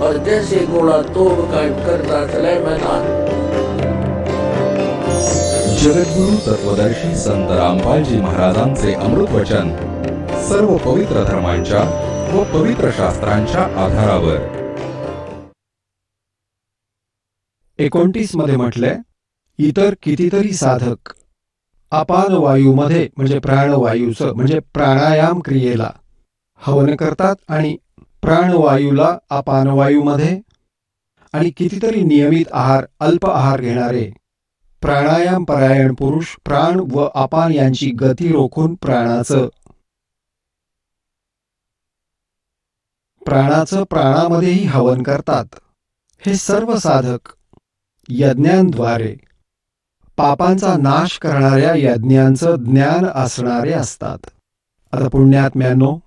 और जैसे घोड़ा तोड़ काट करता चले मैदान। जगद्गुरु तत्वदर्शी संत रामपालजी महाराजांचे अमृत वचन सर्व पवित्र धर्मांच्या व पवित्र शास्त्रांच्या आधारावर. 29 मध्ये म्हटलंय, इतर कितीतरी साधक अपान वायूमध्ये म्हणजे प्राणवायूचं म्हणजे प्राणायाम क्रियेला हवन करतात आणि प्राणवायूला अपानवायूमध्ये, आणि कितीतरी नियमित आहार अल्प आहार घेणारे प्राणायाम परायण पुरुष प्राण व अपान यांची गती रोखून प्राणाचं प्राणामध्येही हवन करतात. हे सर्व साधक यज्ञांद्वारे पापांचा नाश करणाऱ्या यज्ञांचं ज्ञान असणारे असतात. आता पुण्यात्म्यांनो,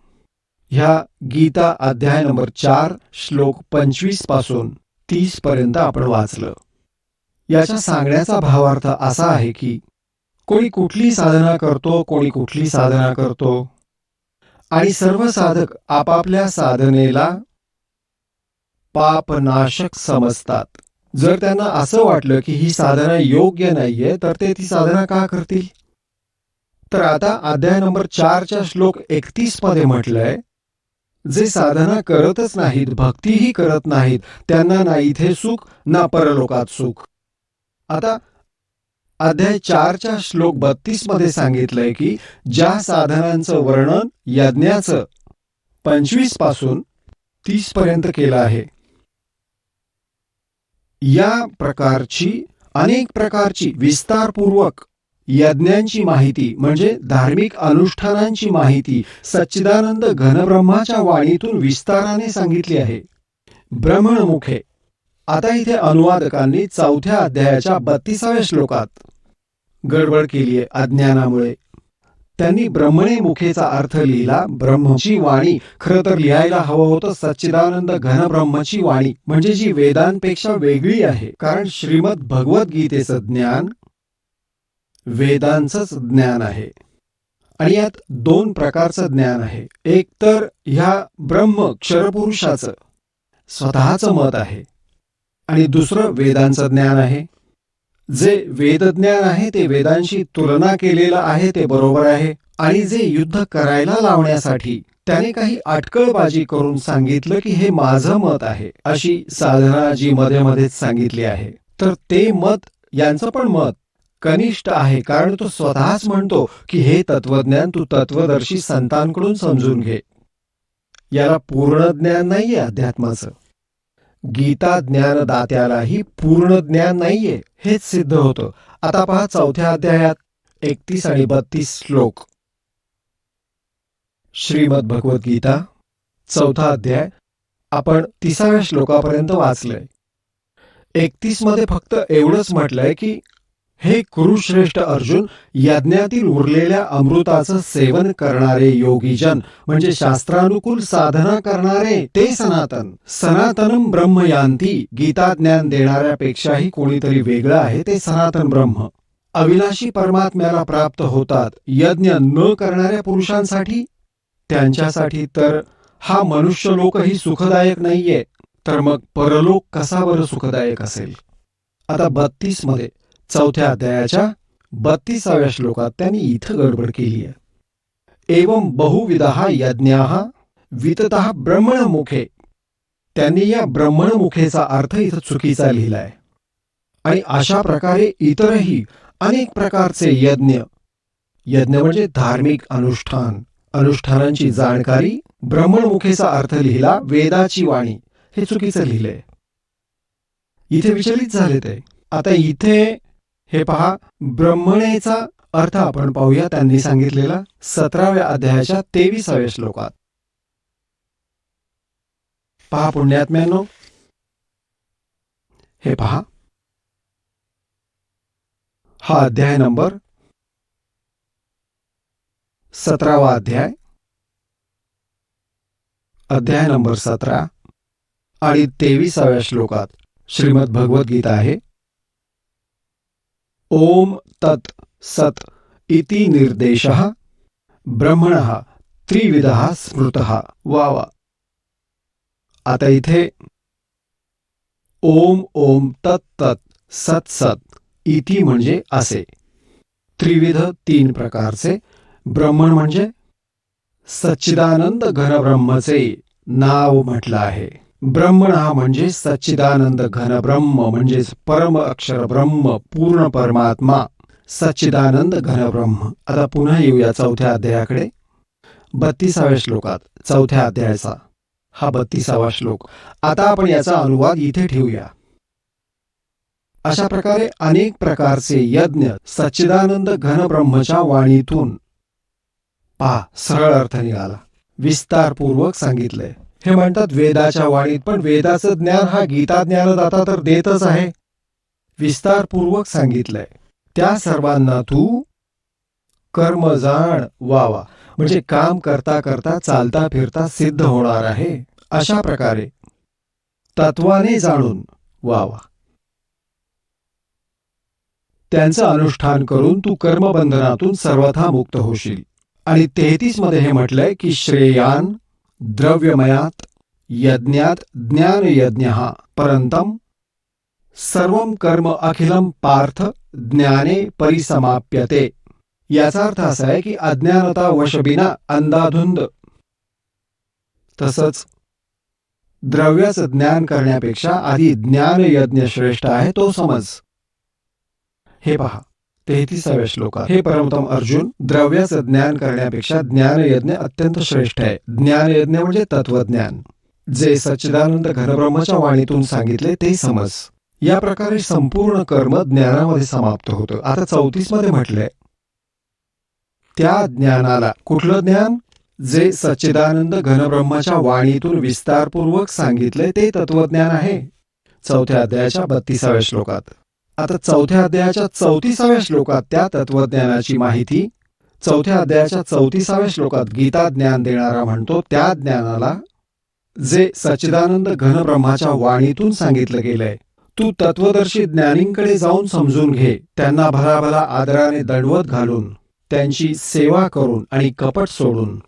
ह्या गीता अध्याय नंबर 4 श्लोक 25 पासून 30 पर्यंत आपण वाचलं. याच्या सांगण्याचा भावार्थ असा आहे की कोणी कुठली साधना करतो, कोणी कुठली साधना करतो, आणि सर्व साधक आपापल्या साधनेला पापनाशक समजतात. जर त्यांना असं वाटलं की ही साधना योग्य नाहीये तर ते ती साधना का करतील? तर आता अध्याय नंबर 4च्या श्लोक 31 मध्ये म्हटलंय, जे साधना करतच नाहीत, भक्तीही करत नाहीत, त्यांना ना इथे सुख ना परलोकात सुख. आता अध्याय 4च्या श्लोक 32 मध्ये सांगितलंय की ज्या साधनांचं वर्णन यज्ञाचं 25 पासून 30 पर्यंत केलं आहे, या प्रकारची अनेक प्रकारची विस्तारपूर्वक यज्ञांची माहिती म्हणजे धार्मिक अनुष्ठानांची माहिती सच्चिदानंद घनब्रह्माच्या वाणीतून विस्ताराने सांगितली आहे. ब्रह्मणमुखे. आता इथे अनुवादकांनी 4थ्या अध्यायाच्या 32व्या श्लोकात गडबड केली आहे अज्ञानामुळे. त्यांनी ब्रह्मणे मुखेचा अर्थ लिहिला ब्रह्मची वाणी. खरं तर लिहायला हवं होतं सच्चिदानंद घनब्रह्मची वाणी, म्हणजे जी वेदांपेक्षा वेगळी आहे. कारण श्रीमद भगवद्गीतेचं ज्ञान वेदांचंच ज्ञान आहे, आणि यात 2 प्रकारचं ज्ञान आहे. एक तर ह्या ब्रह्म क्षरपुरुषाचं स्वतःचं मत आहे, आणि दुसरं वेदांचं ज्ञान आहे. जे वेदज्ञान आहे ते वेदांशी तुलना केलेलं आहे ते बरोबर आहे, आणि जे युद्ध करायला लावण्यासाठी त्याने काही अटकळबाजी करून सांगितलं की हे माझं मत आहे, अशी साधना जी मध्ये मध्येच सांगितली आहे, तर ते मत यांचं पण मत कनिष्ठ आहे. कारण तो स्वतःच म्हणतो की हे तत्वज्ञान तू तत्वदर्शी संतांकडून समजून घे. याला पूर्ण ज्ञान नाहीये अध्यात्माचं. गीता ज्ञानदात्यालाही पूर्ण ज्ञान नाहीये हेच सिद्ध होतं. आता पहा 4थ्या अध्यायात 31 आणि 32 श्लोक. श्रीमद भगवद्गीता 4था अध्याय आपण 30व्या श्लोकापर्यंत वाचलंय. 31 मध्ये फक्त एवढंच म्हटलंय की हे कुरुश्रेष्ठ अर्जुन, यज्ञातील उरलेल्या अमृताचं सेवन करणारे योगीजन म्हणजे शास्त्रानुकूल साधना करणारे ते सनातन. सनातनम ब्रह्म यांती. गीता ज्ञान देणाऱ्यापेक्षाही कोणीतरी वेगळं आहे ते सनातन ब्रह्म. अविनाशी परमात्म्याला प्राप्त होतात. यज्ञ न करणाऱ्या पुरुषांसाठी, त्यांच्यासाठी तर हा मनुष्य लोकही सुखदायक नाहीये, तर मग परलोक कसा बरं सुखदायक असेल? आता 32 मध्ये 4थ्या अध्यायाच्या 32व्या श्लोकात त्यांनी इथं गडबड केली आहे. एवं बहुविधः यज्ञाः विततः ब्रह्मणमुखे. त्यांनी या ब्रह्मणमुखेचा अर्थ इथं चुकीचा लिहिलाय, आणि अशा प्रकारे इतरही अनेक प्रकारचे यज्ञ म्हणजे धार्मिक अनुष्ठानांची जाणकारी, ब्रह्मणमुखेचा अर्थ लिहिला वेदाची वाणी, हे चुकीचं लिहिलंय. इथे विचलित झाले ते. आता इथे हे पहा, ब्रह्मणेचा अर्थ आपण पाहूया त्यांनी सांगितलेला 17व्या अध्यायाच्या 23व्या श्लोकात. पहा पुण्यात्म्यांनो, हे पहा, हा अध्याय नंबर 17वा अध्याय नंबर 17 आणि 23व्या श्लोकात श्रीमद भगवद्गीता आहे. ओम तत् सत इति निर्देशः ब्रह्मणः त्रिविधः स्मृतः. वा. आता इथे ओम ओम तत् तत् सत सत इति म्हणजे असे. त्रिविध 3 प्रकारचे ब्रह्मण म्हणजे सच्चिदानंद घनब्रह्मचे नाव म्हटलं आहे. ब्रह्मण हा म्हणजे सच्चिदानंद घनब्रह्म म्हणजेच परम अक्षर ब्रह्म, पूर्ण परमात्मा, सच्चिदानंद घनब्रह्म. आता पुन्हा येऊया 4थ्या अध्यायाकडे. 32व्या श्लोकात 4थ्या अध्यायाचा हा 32वा श्लोक. आता आपण याचा अनुवाद इथे ठेवूया. अशा प्रकारे अनेक प्रकारचे यज्ञ सच्चिदानंद घनब्रह्मच्या वाणीतून पहा, सरळ अर्थ निघाला, विस्तारपूर्वक सांगितलंय. हे म्हणतात वेदाच्या वाणीत, पण वेदाचं ज्ञान हा गीता ज्ञानदाता तर देतच आहे. विस्तारपूर्वक सांगितलंय. त्या सर्वांना तू कर्म जाण वावा, म्हणजे काम करता करता चालता फिरता सिद्ध होणार आहे. अशा प्रकारे तत्वाने जाणून वावा. त्यांचं अनुष्ठान करून तू कर्मबंधनातून सर्वथा मुक्त होशील. आणि 33 मध्ये हे म्हटलंय की श्रेयान द्रव्यमयात यज्ञात ज्ञान यज्ञ परंतम सर्वम कर्म अखिलम पार्थ ज्ञाने परिसमाप्यते. याचा अर्थ असा आहे की अज्ञानता वशबिना अंधाधुंद, तसंच द्रव्याचं ज्ञान करण्यापेक्षा आधी ज्ञान यज्ञ श्रेष्ठ आहे, तो समज. हे पहा 33व्या श्लोकात, हे परमोत्तम अर्जुन, द्रव्याचं ज्ञान करण्यापेक्षा ज्ञानयज्ञ अत्यंत श्रेष्ठ आहे. ज्ञानयज्ञ म्हणजे तत्वज्ञान, जे सच्चिदानंद घनब्रह्माच्या वाणीतून सांगितले ते समज. या प्रकारे संपूर्ण कर्म ज्ञानामध्ये समाप्त होतं. आता 34 मध्ये म्हटलंय त्या ज्ञानाला, कुठलं ज्ञान? जे सच्चिदानंद घनब्रह्माच्या वाणीतून विस्तारपूर्वक सांगितले ते तत्वज्ञान आहे. 4थ्या अध्यायाच्या 32व्या श्लोकात. आता 4थ्या अध्यायाच्या 34व्या श्लोकात त्या तत्वज्ञानाची माहिती 4थ्या अध्यायाच्या 34व्या श्लोकात गीता ज्ञान देणारा म्हणतो त्या ज्ञानाला जे सच्चिदानंद घनब्रह्माच्या वाणीतून सांगितलं गेलंय, तू तत्वदर्शी ज्ञानींकडे जाऊन समजून घे. त्यांना भलाभला आदराने दंडवत घालून, त्यांची सेवा करून आणि कपट सोडून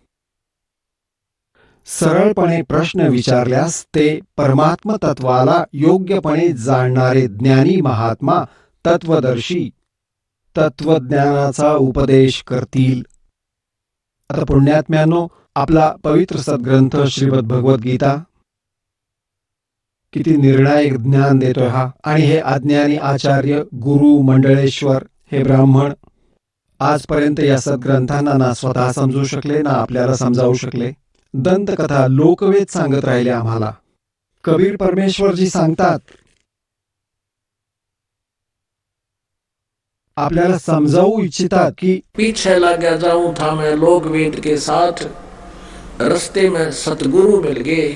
सरळपणे प्रश्न विचारल्यास ते परमात्म तत्वाला योग्यपणे जाणणारे ज्ञानी महात्मा तत्वदर्शी तत्वज्ञानाचा उपदेश करतील. आता पुण्यात्म्यानो, आपला पवित्र सद्ग्रंथ श्रीमद भगवद्गीता किती निर्णायक ज्ञान देतोय हा. आणि हे अज्ञानी आचार्य, गुरु, मंडळेश्वर, हे ब्राह्मण आजपर्यंत या सद्ग्रंथांना ना स्वतः समजू शकले ना आपल्याला समजावू शकले. दंतकथा, लोकवेद सांगत राहिले आम्हाला. कबीर परमेश्वरजी सांगतात, आपल्याला समजावू इच्छितात की पीछे लगा जाऊं था मैं लोक वेद के साथ, रस्ते में सतगुरु मिल गए,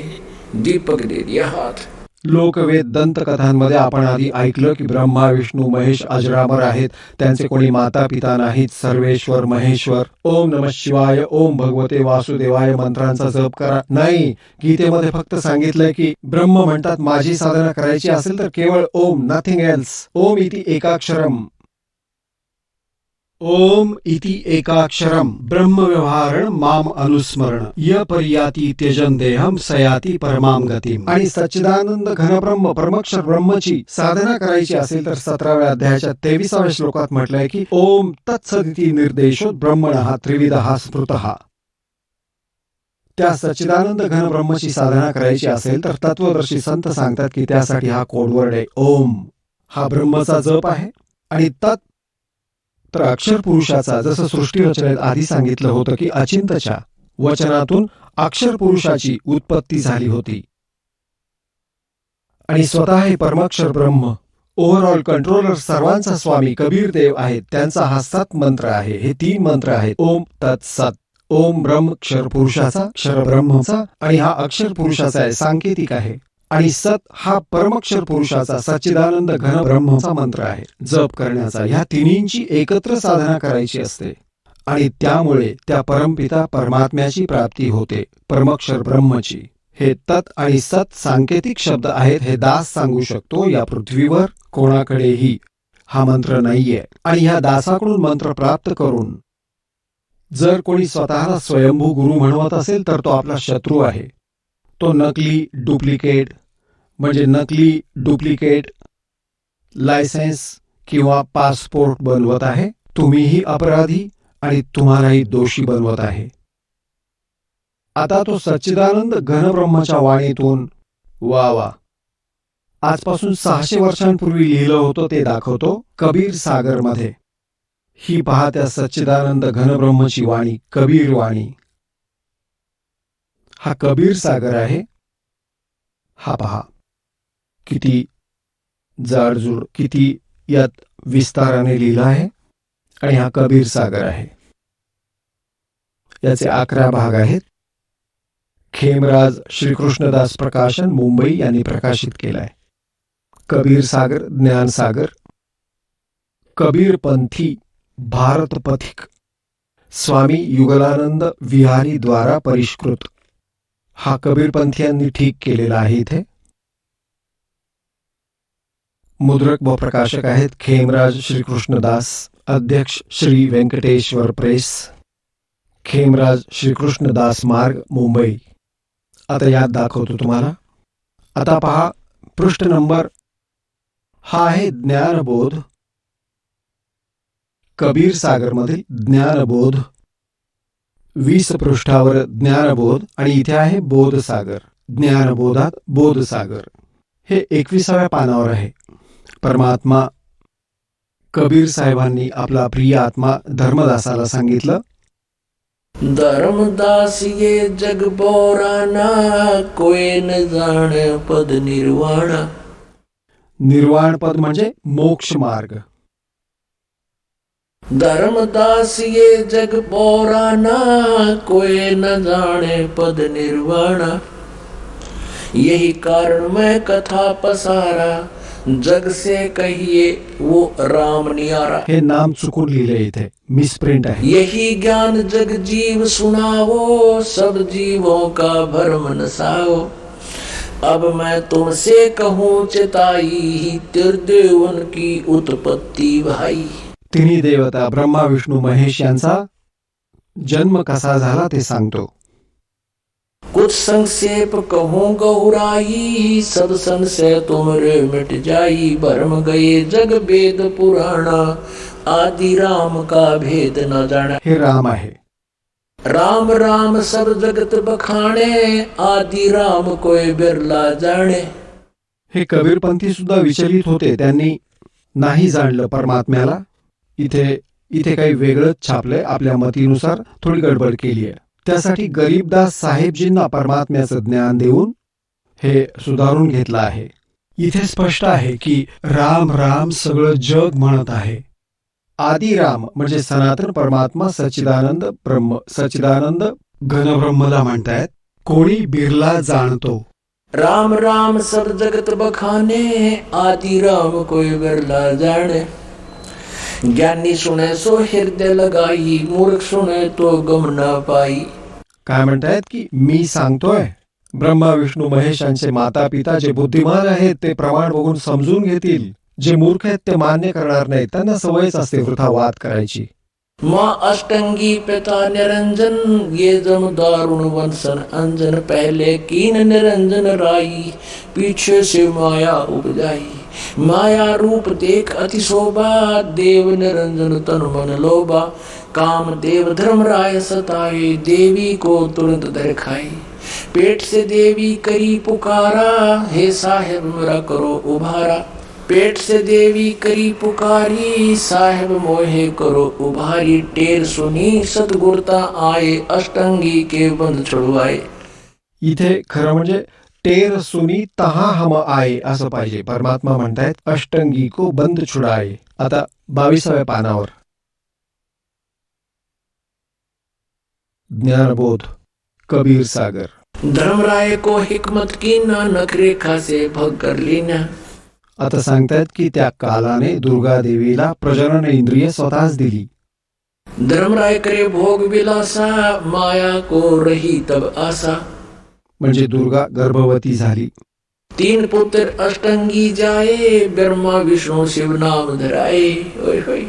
दीपक दे दिया हाथ. लोकवेद दंतकथांमध्ये आपण आधी ऐकलं की ब्रह्मा विष्णू महेश अजरामर आहेत, त्यांचे कोणी माता पिता नाहीत, सर्वेश्वर महेश्वर. ओम नमः शिवाय, ओम भगवते वासुदेवाय मंत्रांचा जप करा. नाही, गीतेमध्ये फक्त सांगितलंय की ब्रह्म म्हणतात माझी साधना करायची असेल तर केवळ ओम, नथिंग एल्स. ओम इति एकाक्षरम, ओम इति एकाक्षरम ब्रह्मव्यवहारण माम अनुस्मरण य पर्याती त्यजन देहम सयाती परमाम गतिम. आणि सच्चिदानंद घनब्रह्म परमक्षर ब्रह्मची साधना करायची असेल तर 17व्या अध्यायाच्या 23व्या श्लोकात म्हटलंय की ओम तत्सदिती निर्देशो ब्रह्मणः त्रिविधः स्मृतः. त्या सच्चिदानंद घनब्रह्मची साधना करायची असेल तर तत्वदर्शी संत सांगतात की त्यासाठी हा कोडवर्ड आहे ओम. हा ब्रह्मचा जप आहे. आणि तत् तर अक्षर पुरुषाचा, जसं सृष्टी रचनेत आधी सांगितलं होतं की अचिंतच्या वचनातून अक्षर पुरुषाची उत्पत्ती झाली होती. आणि स्वतः हे परमाक्षर ब्रह्म, ओव्हरऑल कंट्रोलर, सर्वांचा स्वामी कबीर देव आहेत. त्यांचा हा सत मंत्र आहे. हे 3 मंत्र आहेत, ओम तत्सत. ओम ब्रह्म क्षर पुरुषाचा, क्षर ब्रह्मचा, आणि हा अक्षर पुरुषाचा आहे, सांकेतिक आहे. आणि सत हा परमक्षर पुरुषाचा सच्चिदानंद घन ब्रह्मचा मंत्र आहे जप करण्याचा. ह्या तिन्हींची एकत्र साधना करायची असते आणि त्यामुळे त्या परमपिता परमात्म्याची प्राप्ती होते, परमक्षर ब्रह्मची. हे तत् आणि सत सांकेतिक शब्द आहेत. हे दास सांगू शकतो. या पृथ्वीवर कोणाकडेही हा मंत्र नाहीये. आणि ह्या दासाकडून मंत्र प्राप्त करून जर कोणी स्वतःला स्वयंभू गुरु म्हणवत असेल तर तो आपला शत्रू आहे. तो नकली, डुप्लिकेट, म्हणजे नकली, डुप्लिकेट लायसेन्स किंवा पासपोर्ट बनवत आहे. तुम्हीही अपराधी आणि तुम्हालाही दोषी बनवत आहे. आता तो सच्चिदानंद घनब्रह्माच्या वाणीतून वा वा आजपासून 600 वर्षांपूर्वी लिहिलं होतं ते दाखवतो कबीर सागर मध्ये. ही पहा त्या सच्चिदानंद घनब्रह्मची वाणी, कबीर वाणी. हा कबीर सागर आहे. हा पहा किती जाडजूड, किती यात विस्ताराने लिहिलं आहे. आणि हा कबीर सागर आहे. याचे 11 भाग आहेत. खेमराज श्रीकृष्णदास प्रकाशन, मुंबई यांनी प्रकाशित केलाय. कबीर सागर, ज्ञान सागर. कबीरपंथी भारत पथिक, स्वामी युगलानंद विहारी द्वारा परिष्कृत. हा कबीरपंथीयांनी ठीक केलेला आहे. इथे मुद्रक व प्रकाशक आहेत खेमराज श्रीकृष्णदास, अध्यक्ष श्री व्यंकटेश्वर प्रेस, खेमराज श्रीकृष्णदास मार्ग, मुंबई. आता यात दाखवतो तुम्हाला. आता पहा पृष्ठ नंबर. हा आहे ज्ञानबोध, कबीर सागर मधील ज्ञानबोध. 20 पृष्ठावर ज्ञानबोध आणि इथे आहे बोधसागर. ज्ञानबोधात बोधसागर हे 21व्या पानावर आहे. परमात्मा कबीर साहेबांनी आपला प्रिय आत्मा धर्मदासाला सांगितलं, धर्मदास ये जग बोराना, कोई न जाणे पद निर्वाणा. निर्वाण पद म्हणजे मोक्ष मार्ग. धर्मदास ये जग बोराना, कोई न जाने पद निर्वाणा. यही कारण मैं कथा पसारा, जग से कहिए वो राम नियारा. हे नाम चुकून लिहिले इथे, मिसप्रिंट आहे. यही ज्ञान जग जीव सुनावो, सब जीवों का भरम नसाओ. अब मैं तुमसे कहूँ चिताई, त्रिदेवन की उत्पत्ति भाई. तिन्ही देवता ब्रह्मा विष्णू महेश यांचा जन्म कसा झाला ते सांगतो. कुछ संक्षेप कहूँ गहुराई, सब संशय तुमरे मिट जाई. भरम गए जग वेद पुराणा, आदि राम का भेद न जाना. हे राम आहे. राम राम सब जगत बखाणे, आदि राम कोई बिरला जाणे. हे कबीरपंथी सुद्धा विचलित होते. त्यांनी नाही जाणलं परमात्म्याला. इथे काही वेगळंच छापलंय. आपल्या मतीनुसार थोडी गडबड केली आहे. त्यासाठी गरीबदास साहेबजींना परमात्म्याचं ज्ञान देऊन हे सुधारून घेतलं आहे. इथे स्पष्ट आहे की राम राम सगळं जग म्हणत आहे. आदी राम म्हणजे सनातन परमात्मा सच्चिदानंद ब्रह्म, सच्चिदानंद घनब्रह्मला म्हणतायत. कोणी बिरला जाणतो. राम राम सब जगत बखाने, आदि राम कोई बिरला जाने. ज्ञानी सुने सो हृदय लगाई, मूर्ख सुने तो गम न पाई. काय म्हणतायत की मी सांगतोय, ब्रह्मा विष्णू महेशांचे माता पिता जे बुद्धिमान आहेत ते प्रमाण बघून समजून घेतील. जे मूर्ख आहेत ते मान्य करणार नाहीत. त्यांना सवयच असते वृथा वाद करायची. माँ अष्टंगी पिता निरंजन, ये जम दारुण वंशन अंजन. पहले कीन निरंजन राई, पीछे से माया उपजाई. माया रूप देख अति शोभा, देव निरंजन तन मन लोभा. काम देव धर्म राय सताए, देवी को तुरंत धर खाई. पेट से देवी करी पुकारा, हे साहेब मेरा करो उभारा. पेट से देवी करी पुकारी, साहेब मोहे करो उभारी. टेर सुनी सतगुरता आए, अष्टंगी के बंद छुड़वाए. इथे खरं म्हणजे टेर सुनी तहा हम आए असं पाहिजे. परमात्मा म्हणतायत अष्टंगी को बंद छुडाए. आता 22व्या पानावर ज्ञानबोध, कबीर सागर. धर्मराय को हिकमत की ना, नखरेखा से भग कर लीना. आता सांगतायत की त्या कालाने दुर्गा देवीला प्रजनन इंद्रिय स्वतःच दिली. धर्मराय करे भोग विलासा, माया को रही तब आशा. म्हणजे दुर्गा गर्भवती झाली. 3 पुत्र अष्टंगी जाए, ब्रह्मा विष्णु शिव नाम धराए. होय होय.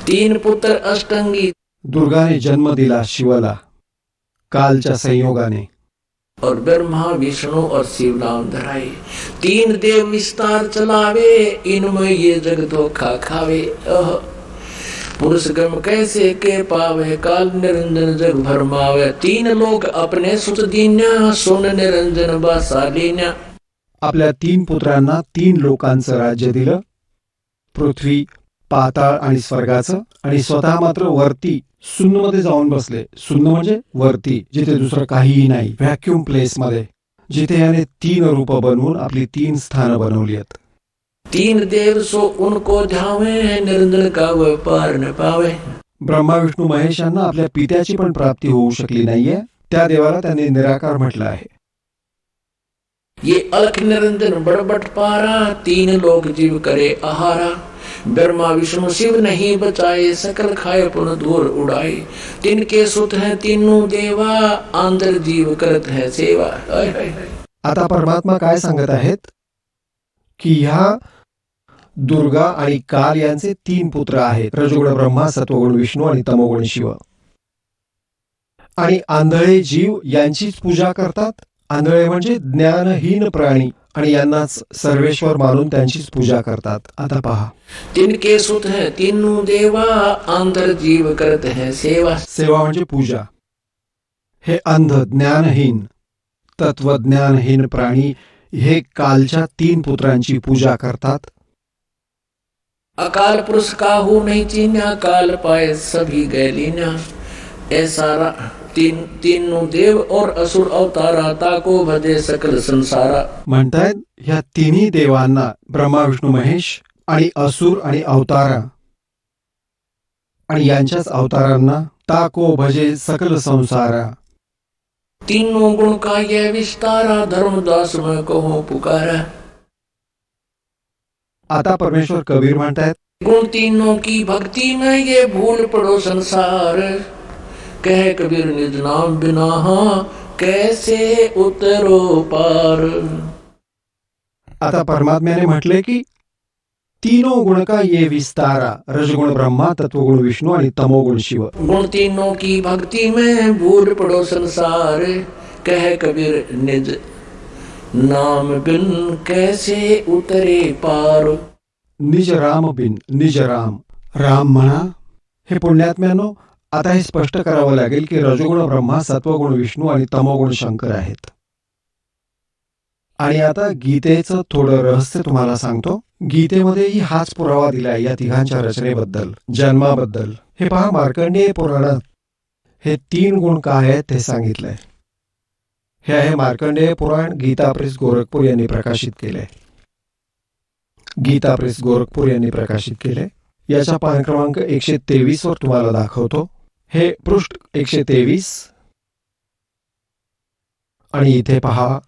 3 पुत्र अष्टंगी. दुर्गाने जन्म दिला शिवला कालच्या संयोगाने. और ब्रह्मा विष्णु और शिव नाम धराए। तीन देव विस्तार चलावे, इनमें ये जग धोखा खावे। पुरुष गम कैसे के पावे, काल निरंजन जग भरमावे। तीन लोक अपने सुत दीन्या, सोन निरंजन बासालिन्या। आपल्या 3 पुत्रांना 3 लोकांचं राज्य दिलं, पृथ्वी, पाताळ आणि स्वर्गाचं, आणि स्वतः मात्र वरती शून्यमध्ये जाऊन बसले. शून्य म्हणजे वरती, जिथे दुसरं काहीही नाही, व्हॅक्युम प्लेस मध्ये, जिथे याने 3 रूप बनवून आपली 3 स्थानं बनवली आहेत. तीन देव सो उनको ध्यावे, निरंजन का वह पार न पावे। ब्रह्मा विष्णू महेश यांना आपल्या पित्याची पण प्राप्ती होऊ शकली नाहीये, त्या देवाला त्यांनी निराकार म्हटलं आहे. ये अलख निरंजन बड़बट पारा, तीन लोक जीव करे आहारा। ब्रह्मा विष्णु शिव नहीं बचाए, सकल खाए पुन दूर उड़ाए। तिनके सुत हैं तीनों देवा, आंतर जीव करत है सेवा। आता परमात्मा काय सांगत आहेत की ह्या दुर्गा आणि काल यांचे 3 पुत्र आहेत, रजोगुण ब्रह्मा, सत्वगुण विष्णू आणि तमोगुण शिव. आणि आंधळे जीव यांचीच पूजा करतात. आंधळे म्हणजे ज्ञानहीन प्राणी, आणि यांनाच सर्वेश्वर मानून त्यांचीच पूजा करतात. आता पहा, तिनके सुत हैं तीनों देवा, आंतर जीव करत है सेवा। सेवा म्हणजे पूजा. हे अंध, ज्ञानहीन, तत्वज्ञानहीन प्राणी हे कालच्या 3 पुत्रांची पूजा करतात. अकाल पुरुष काहू नहीं चीन्या, काल पाए सभी गैलीन्या। ऐसा तीनों देव और असुर अवतारा, ताको भजे सकल संसारा। म्हणतायत ह्या 3 देवांना, ब्रह्मा विष्णू महेश आणि असुर आणि अवतारा, आणि यांच्याच अवतारांना ताको भजे सकल संसारा. तीनों गुण का ये विस्तारा, धर्मदास मैं कहूँ पुकारा। आता परमेश्वर कबीर म्हणतायत, गुण तीनों की भक्ति में ये भूल पड़ो संसार। कह कबीर निज नाम बिना, कैसे उतरो पार। आता परमात्म्याने म्हटले की 3 गुण का ये विस्तारा, रजगुण ब्रह्मा, तत्वगुण विष्णू आणि तमोगुण शिव. गुण तीनों की भक्ति में भूल पड़ो संसार। कह कबीर निज नाम बिन, कैसे उतरे पार। निज राम बिन, निज राम, राम म्हणा. हे पुण्यात्म्यानो, आता हे स्पष्ट करावं लागेल की रजोगुण ब्रह्मा, सत्वगुण विष्णू आणि तमोगुण शंकर आहेत. आणि आता गीतेचं थोडं रहस्य तुम्हाला सांगतो. गीतेमध्येही हाच पुरावा दिलाय या तिघांच्या रचनेबद्दल, जन्माबद्दल. हे पहा, मार्कंडेय पुराणात हे 3 गुण काय आहेत हे सांगितलंय. हे आहे मार्कंडेय पुराण, गीता प्रेस गोरखपूर यांनी प्रकाशित केले. गीता प्रेस गोरखपूर यांनी प्रकाशित केले. याचा पान क्रमांक 123 वर तुम्हाला दाखवतो. हे पृष्ठ 123, आणि इथे पहा,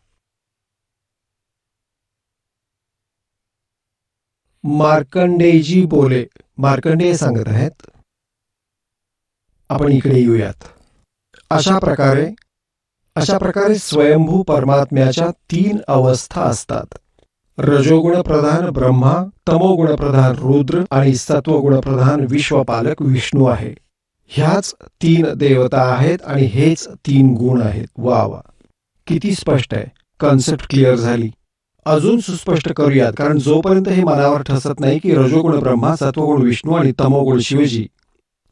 मार्कंडेयजी बोले. मार्कंडेय सांगत आहेत. आपण इकडे येऊयात. अशा प्रकारे स्वयंभू परमात्म्याच्या 3 अवस्था असतात. रजोगुण प्रधान ब्रह्मा, तमोगुण प्रधान रुद्र आणि सत्वगुण प्रधान विश्वपालक विष्णू आहे. ह्याच 3 देवता आहेत आणि हेच 3 गुण आहेत. वा वा, किती स्पष्ट आहे. कन्सेप्ट क्लिअर झाली. अजून सुस्पष्ट करूयात, कारण जोपर्यंत हे मनावर ठसत नाही की रजोगुण ब्रह्मा, सत्वगुण विष्णू आणि तमोगुण शिवजी,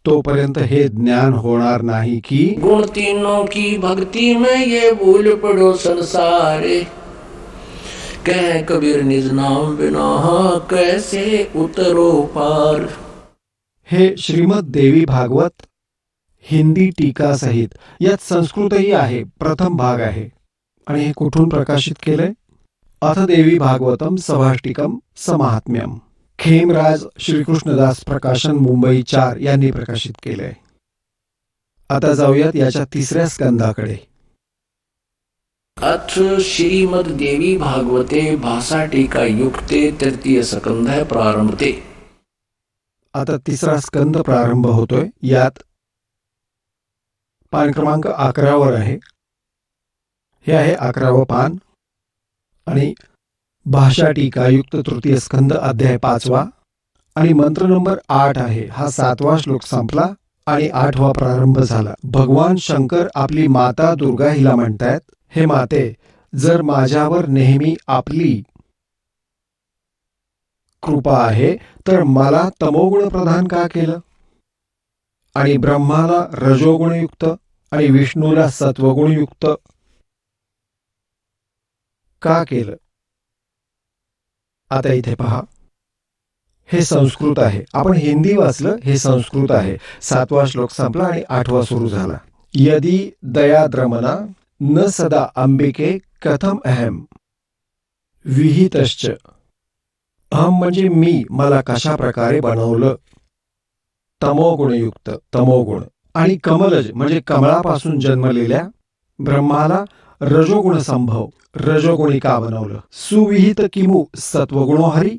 तोपर्यंत हे ज्ञान होणार नाही की गुण तीनों की भक्ति में ये भूल पड़ो संसारे। कह कबीर निज नाम बिना, कैसे उतरो पार। हे श्रीमद देवी भागवत हिंदी टीका सहित, यात संस्कृतही आहे, प्रथम भाग आहे. आणि हे कुठून प्रकाशित केलंय? अथ देवी भागवतम सभाष्टिकम समाहात्म्यम, खेमराज श्रीकृष्णदास प्रकाशन मुंबई 4 यांनी प्रकाशित केलंय. आता जाऊयात याच्या 3ऱ्या स्कंदाकडे. अथ श्रीमद देवी भागवते भाषा टीका युक्ते तृतीय स्कंध प्रारंभते. आता 3रा स्कंद प्रारंभ होतोय. यात पान क्रमांक 11 वर आहे. हे आहे 11वं पान. आणि भाषा टीकायुक्त तृतीय स्कंद अध्याय 5वा आणि मंत्र नंबर 8 आहे. हा 7वा श्लोक संपला आणि 8वा प्रारंभ झाला. भगवान शंकर आपली माता दुर्गा हिला म्हणतायत, हे माते, जर माझ्यावर नेहमी आपली कृपा आहे तर मला तमोगुण प्रधान का केलं, आणि ब्रह्माला रजोगुणयुक्त आणि विष्णूला सत्वगुणयुक्त का केलं. आता इथे पहा, हे संस्कृत आहे. आपण हिंदी वाचलं, हे संस्कृत आहे. 7वा श्लोक संपला आणि 8वा सुरू झाला. यदि दयाद्रमना न सदा अंबिके कथम अहम विहितश्च. अहम म्हणजे मी, मला कशा प्रकारे बनवलं. तमोगुणयुक्त, तमोगुण. आणि कमलज म्हणजे कमळापासून जन्मलेल्या ब्रह्माला रजोगुण संभव, रजोगुणी का बनवलं. सुविहित किमू सत्वगुणो हरी,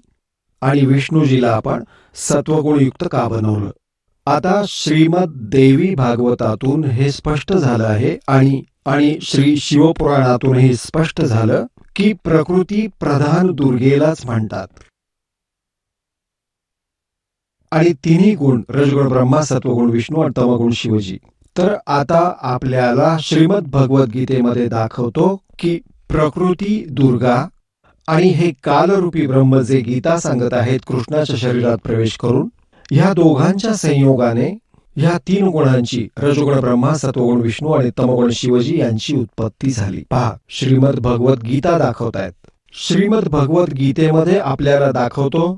आणि विष्णूजीला आपण सत्वगुणयुक्त का बनवलं. आता श्रीमद देवी भागवतातून हे स्पष्ट झालं आहे आणि श्री शिवपुराणातूनही स्पष्ट झालं की प्रकृती प्रधान दुर्गेलाच म्हणतात. आणि तिन्ही गुण रजगुण ब्रह्मा, सत्वगुण विष्णू आणि तमगुण शिवजी. तर आता आपल्याला श्रीमद भगवद्गीतेमध्ये दाखवतो की प्रकृती दुर्गा आणि हे कालरूपी ब्रह्म जे गीता सांगत आहेत कृष्णाच्या शरीरात प्रवेश करून, ह्या दोघांच्या संयोगाने ह्या 3 गुणांची रजोगुण ब्रह्मा, सत्वगुण विष्णू आणि तमगुण शिवजी यांची उत्पत्ती झाली. पहा, श्रीमद भगवद्गीता दाखवतायत. श्रीमद भगवद्गीतेमध्ये आपल्याला दाखवतो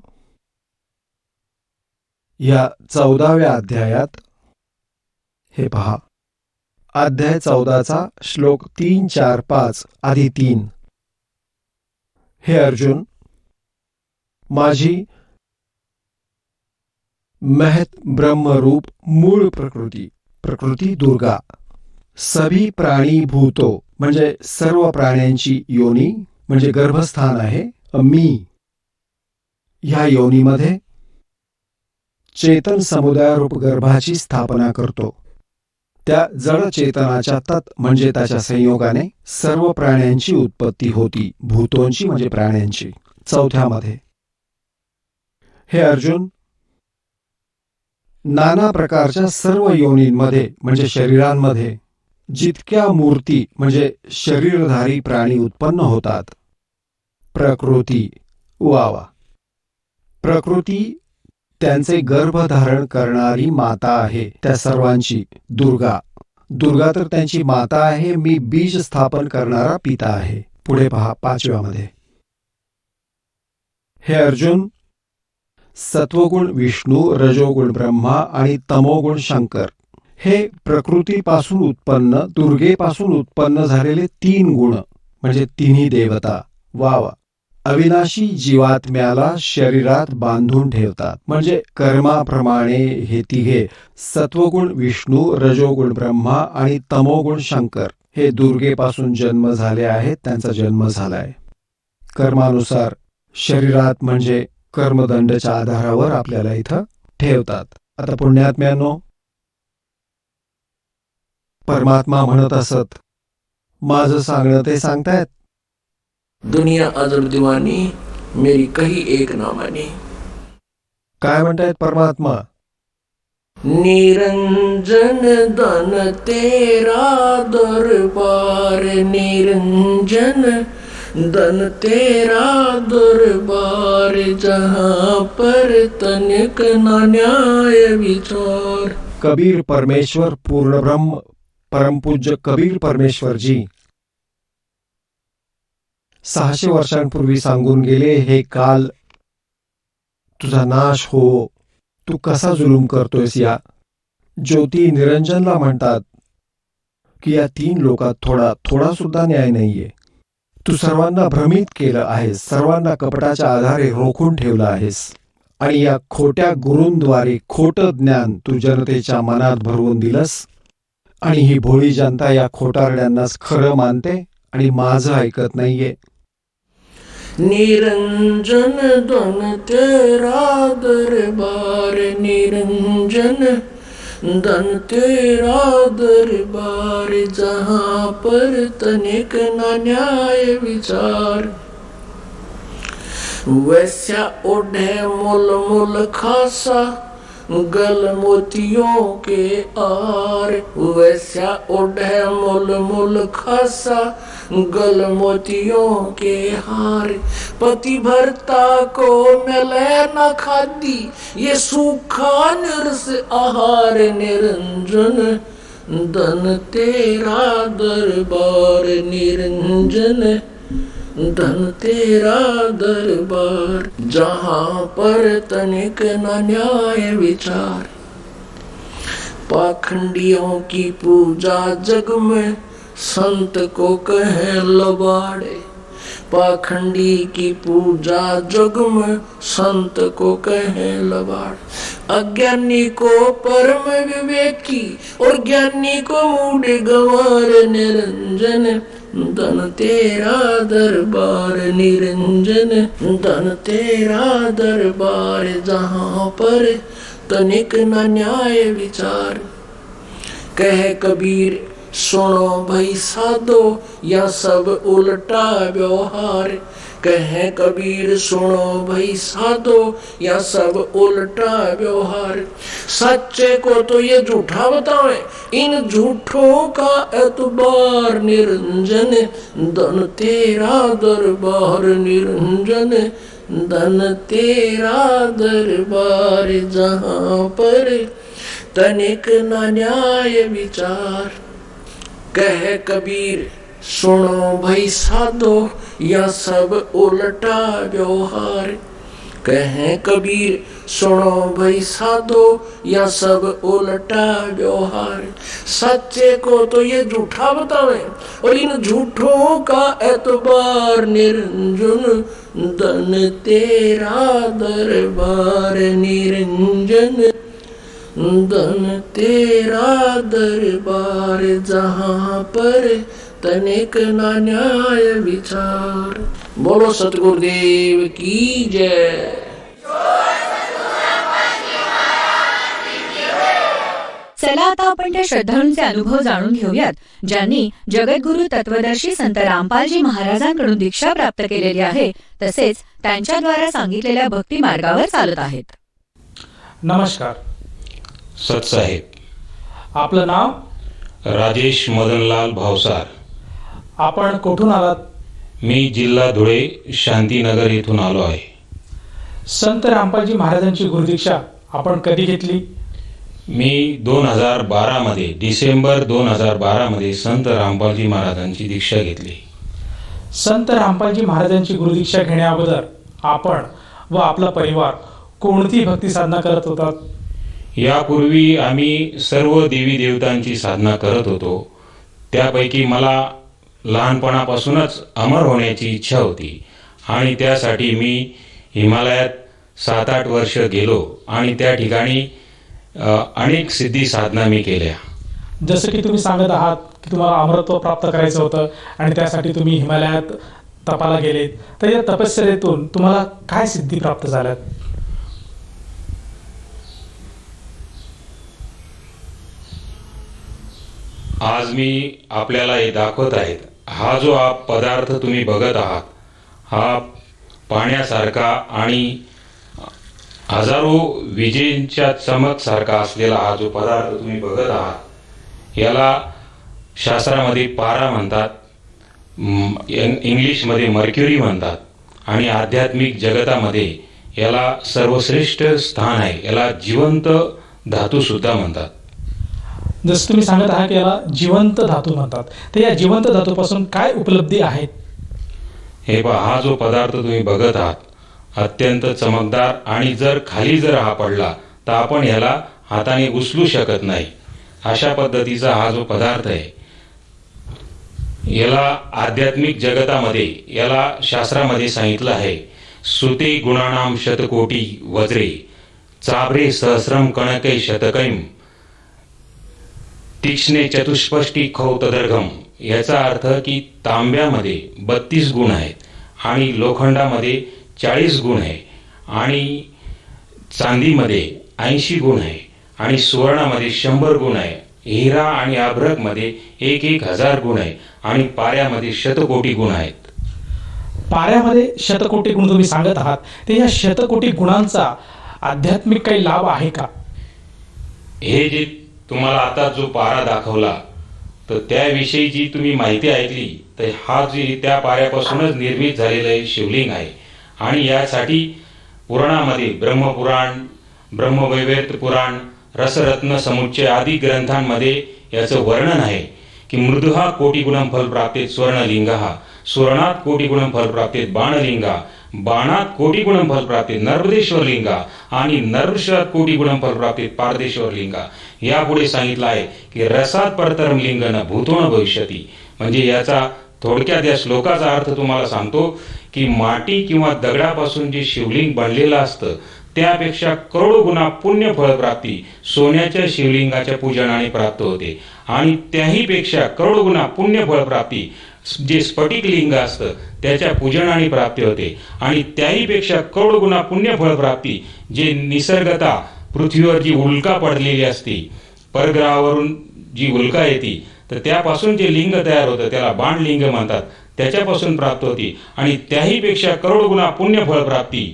या 14व्या अध्यायात. हे पहा, अध्याय 14चा श्लोक 3, 4, 5 आधी 3. हे अर्जुन, माझी महत ब्रह्मरूप मूळ प्रकृती, प्रकृती दुर्गा, सभी प्राणी भूतो म्हणजे सर्व प्राण्यांची योनी म्हणजे गर्भस्थान आहे मी, ह्या योनीमध्ये चेतन समुदायरूप गर्भाची स्थापना करतो. त्या जड चेतनाच्या तत् म्हणजे त्याच्या संयोगाने सर्व प्राण्यांची उत्पत्ती होती. भूतोंची म्हणजे प्राण्यांची. 4थ्यामध्ये, हे अर्जुन, नाना प्रकारच्या सर्व योनींमध्ये म्हणजे शरीरांमध्ये जितक्या मूर्ती म्हणजे शरीरधारी प्राणी उत्पन्न होतात, प्रकृती वावा, प्रकृती त्यांचे गर्भ धारण करणारी माता आहे. त्या सर्वांची दुर्गा, दुर्गा तर त्यांची माता आहे. मी बीज स्थापन करणारा पिता आहे. पुढे पहा 5व्यामध्ये, हे अर्जुन, सत्वगुण विष्णू, रजोगुण ब्रह्मा आणि तमोगुण शंकर हे प्रकृतीपासून उत्पन्न, दुर्गेपासून उत्पन्न झालेले 3 गुण म्हणजे तिन्ही देवता वावा अविनाशी जीवात्म्याला शरीरात बांधून ठेवतात. म्हणजे कर्माप्रमाणे हे तिघे सत्वगुण विष्णू, रजोगुण ब्रह्मा आणि तमोगुण शंकर हे दुर्गेपासून जन्म झाले आहेत. त्यांचा जन्म झालाय. कर्मानुसार शरीरात म्हणजे कर्मदंडच्या आधारावर आपल्याला इथं ठेवतात. आता पुण्यात्म्यानो, परमात्मा म्हणत असत, माझं सांगणं ते सांगतायत. दुनिया अजर दीवानी, मेरी कही एक ना मानी. काय म्हणतायत परमात्मा? निरंजन धन तेरा दरबार, निरंजन धन तेरा दरबार, जहाँ पर तनिक ना न्याय विचार. कबीर परमेश्वर पूर्ण ब्रह्म परमपूज्य कबीर परमेश्वर जी 600 वर्षांपूर्वी सांगून गेले, हे काल तुझा नाश हो, तू कसा जुलूम करतोयस. या ज्योती निरंजनला म्हणतात की या 3 लोकात थोडा सुद्धा न्याय नाहीये. तू सर्वांना भ्रमित केलं आहेस, सर्वांना कपटाच्या आधारे रोखून ठेवलं आहेस, आणि या खोट्या गुरूंद्वारे खोटं ज्ञान तू जनतेच्या मनात भरवून दिलंस, आणि ही भोळी जनता या खोटारड्यांनाच खरं मानते आणि माझं ऐकत नाहीये. निरंजन धन तेरा दरबार, निरंजन धन तेरा दरबार, जहाँ पर तनिक ना न्याय विचार. वैश्या ओढे मोल मोल खासा, गल मोतियों के आर, वैसा ओढ़े मुल मुल खासा गल मोतियों के हार। पति भरता को मिले न खादी, ये सूखा निरस आहार निरंजन, धन तेरा दरबार निरंजन, धन तेरा दरबार। जहाँ पर तनिक न न्याय विचार, पाखंडियों की पूजा जग में संत को कहे लबाड़े। पाखंडी की पूजा जग में संत को कहे लबाड़। अज्ञानी को परम विवेकी और ज्ञानी को मूढ़ गंवार निरंजन, धन तेरा दरबार निरंजन, धन तेरा दरबार। जहाँ पर तनिक न न्याय विचार, कहे कबीर सुनो भाई साधो या सब उल्टा व्यवहार। कहे कबीर सुनो भाई साधो या सब उल्टा व्यवहार। सच्चे को तो ये झूठा बतावे, इन झूठों का एतबार निरंजन, धन तेरा दरबार निरंजन, धन तेरा दरबार। जहाँ पर तनिक न न्याय विचार, कहे कबीर सुनो भाई साधो या सब उल्टा व्यवहार। कहे कबीर सुनो भाई साधो या सब उल्टा व्यवहार। सच्चे को तो ये झूठा बतावे और इन झूठों का एतबार निरंजन, धन तेरा दरबार निरंजन, धन तेरा दरबार। जहाँ पर तनिक न न्याय विचार। बोलो सतगुरुदेव की जय। चला आता आपण त्या श्रद्धाळूंचे अनुभव जाणून घेऊयात, ज्यांनी जगद्गुरु तत्वदर्शी संत रामपालजी महाराजांकडून दीक्षा प्राप्त केलेली आहे, तसेच त्यांच्याद्वारा सांगितलेल्या भक्ती मार्गावर चालत आहेत. नमस्कार सतसाहेब. आपलं नाव? राजेश मदनलाल भावसार. आपण कुठून आलात? मी जिल्हा धुळे शांतीनगर येथून आलो आहे. संत रामपालजी महाराजांची गुरुदीक्षा आपण कधी घेतली? मी 2012 मध्ये डिसेंबर 2012 मध्ये संत रामपालजी महाराजांची दीक्षा घेतली. संत रामपालजी महाराजांची गुरुदीक्षा घेण्या अगोदर आपण व आपला परिवार कोणती भक्ती साधना करत होतात? यापूर्वी आम्ही सर्व देवी देवतांची साधना करत होतो. त्यापैकी मला लहानपणापासूनच अमर होण्याची इच्छा होती आणि त्यासाठी मी हिमालयात 7-8 वर्ष गेलो आणि त्या ठिकाणी अनेक सिद्धी साधना मी केल्या. जसं की तुम्ही सांगत आहात की तुम्हाला अमरत्व प्राप्त करायचं होतं आणि त्यासाठी तुम्ही हिमालयात तपाला गेलेत, तर या तपश्चर्येतून तुम्हाला काय सिद्धी प्राप्त झाल्यात? आज मी आपल्याला हे दाखवत आहेत. हा जो पदार्थ तुम्ही बघत आहात, हा पाण्यासारखा आणि हजारो विजेंच्या चमक सारखा असलेला हा जो पदार्थ तुम्ही बघत आहात, याला शास्त्रामध्ये पारा म्हणतात, इंग्लिशमध्ये मर्क्युरी म्हणतात आणि आध्यात्मिक जगतामध्ये याला सर्वश्रेष्ठ स्थान आहे. याला जिवंत धातू सुद्धा म्हणतात. जसं तुम्ही सांगत आहात की याला जिवंत धातू म्हणतात, तर या जिवंत धातूपासून काय उपलब्धी आहेत? हे पहा, हा जो पदार्थ तुम्ही बघत आहात अत्यंत चमकदार आणि जर खाली हा पडला तर आपण याला हाताने उचलू शकत नाही, अशा पद्धतीचा हा जो पदार्थ आहे. याला आध्यात्मिक जगतामध्ये याला शास्त्रामध्ये सांगितलं आहे, सुते गुणानाम शतकोटी वज्रे चाभरे सहस्रम कणकै शतकैम तीक्ष्णे चतुष्पष्टी खौतदर्घम. याचा अर्थ की तांब्यामध्ये 32 गुण आहेत आणि लोखंडामध्ये 40 गुण आहे आणि चांदीमध्ये 80 गुण आहे आणि सुवर्णामध्ये 100 गुण आहे. हिरा आणि अभ्रकमध्ये 1000 गुण आहे आणि पाऱ्यामध्ये शतकोटी गुण आहेत. पाऱ्यामध्ये शतकोटी गुण तुम्ही सांगत आहात, ते या शतकोटी गुणांचा आध्यात्मिक काही लाभ आहे का? हे जे तुम्हाला आता जो पारा दाखवला तर त्याविषयी जी तुम्ही माहिती ऐकली तर हा जी त्या पाऱ्यापासूनच निर्मित झालेलं हे शिवलिंग आहे. आणि यासाठी पुराणामध्ये ब्रह्मपुराण, ब्रह्मवैवर्त पुराण, रसरत्न समुच्चय आदी ग्रंथांमध्ये याचं वर्णन आहे की मृदुहा कोटिगुणम फलप्राप्तेत स्वर्णलिंगः, स्वर्णात कोटिगुणम फलप्राप्तेत बाणलिंगा, बाणात कोटिगुणम फलप्राप्तेत नर्मदेश्वर लिंगा आणि नर्मदेशात कोटिगुणम फलप्राप्तेत पारदेश्वर लिंगा. यापुढे सांगितलं आहे की रसात परतरम लिंग न भूतो न भविष्यती. म्हणजे याचा थोडक्यात या श्लोकाचा अर्थ तुम्हाला सांगतो की माती किंवा दगडापासून जे शिवलिंग बनलेलं असतं त्यापेक्षा करोडो गुणा पुण्य फळप्राप्ती सोन्याच्या शिवलिंगाच्या पूजनाने प्राप्त होते. आणि त्याहीपेक्षा करोडो गुणा पुण्य फळप्राप्ती जे स्फटिक लिंग असतं त्याच्या पूजनाने प्राप्ती होते. आणि त्याहीपेक्षा करोड गुणा पुण्य फळप्राप्ती जे निसर्गता पृथ्वीवर जी उल्का पडलेली असते, परग्रहावरून जी उल्का येते तर त्यापासून जे लिंग तयार होतं त्याला बाणलिंग म्हणतात, त्याच्यापासून प्राप्त होती. आणि त्याहीपेक्षा करोड गुणा पुण्य फळप्राप्ती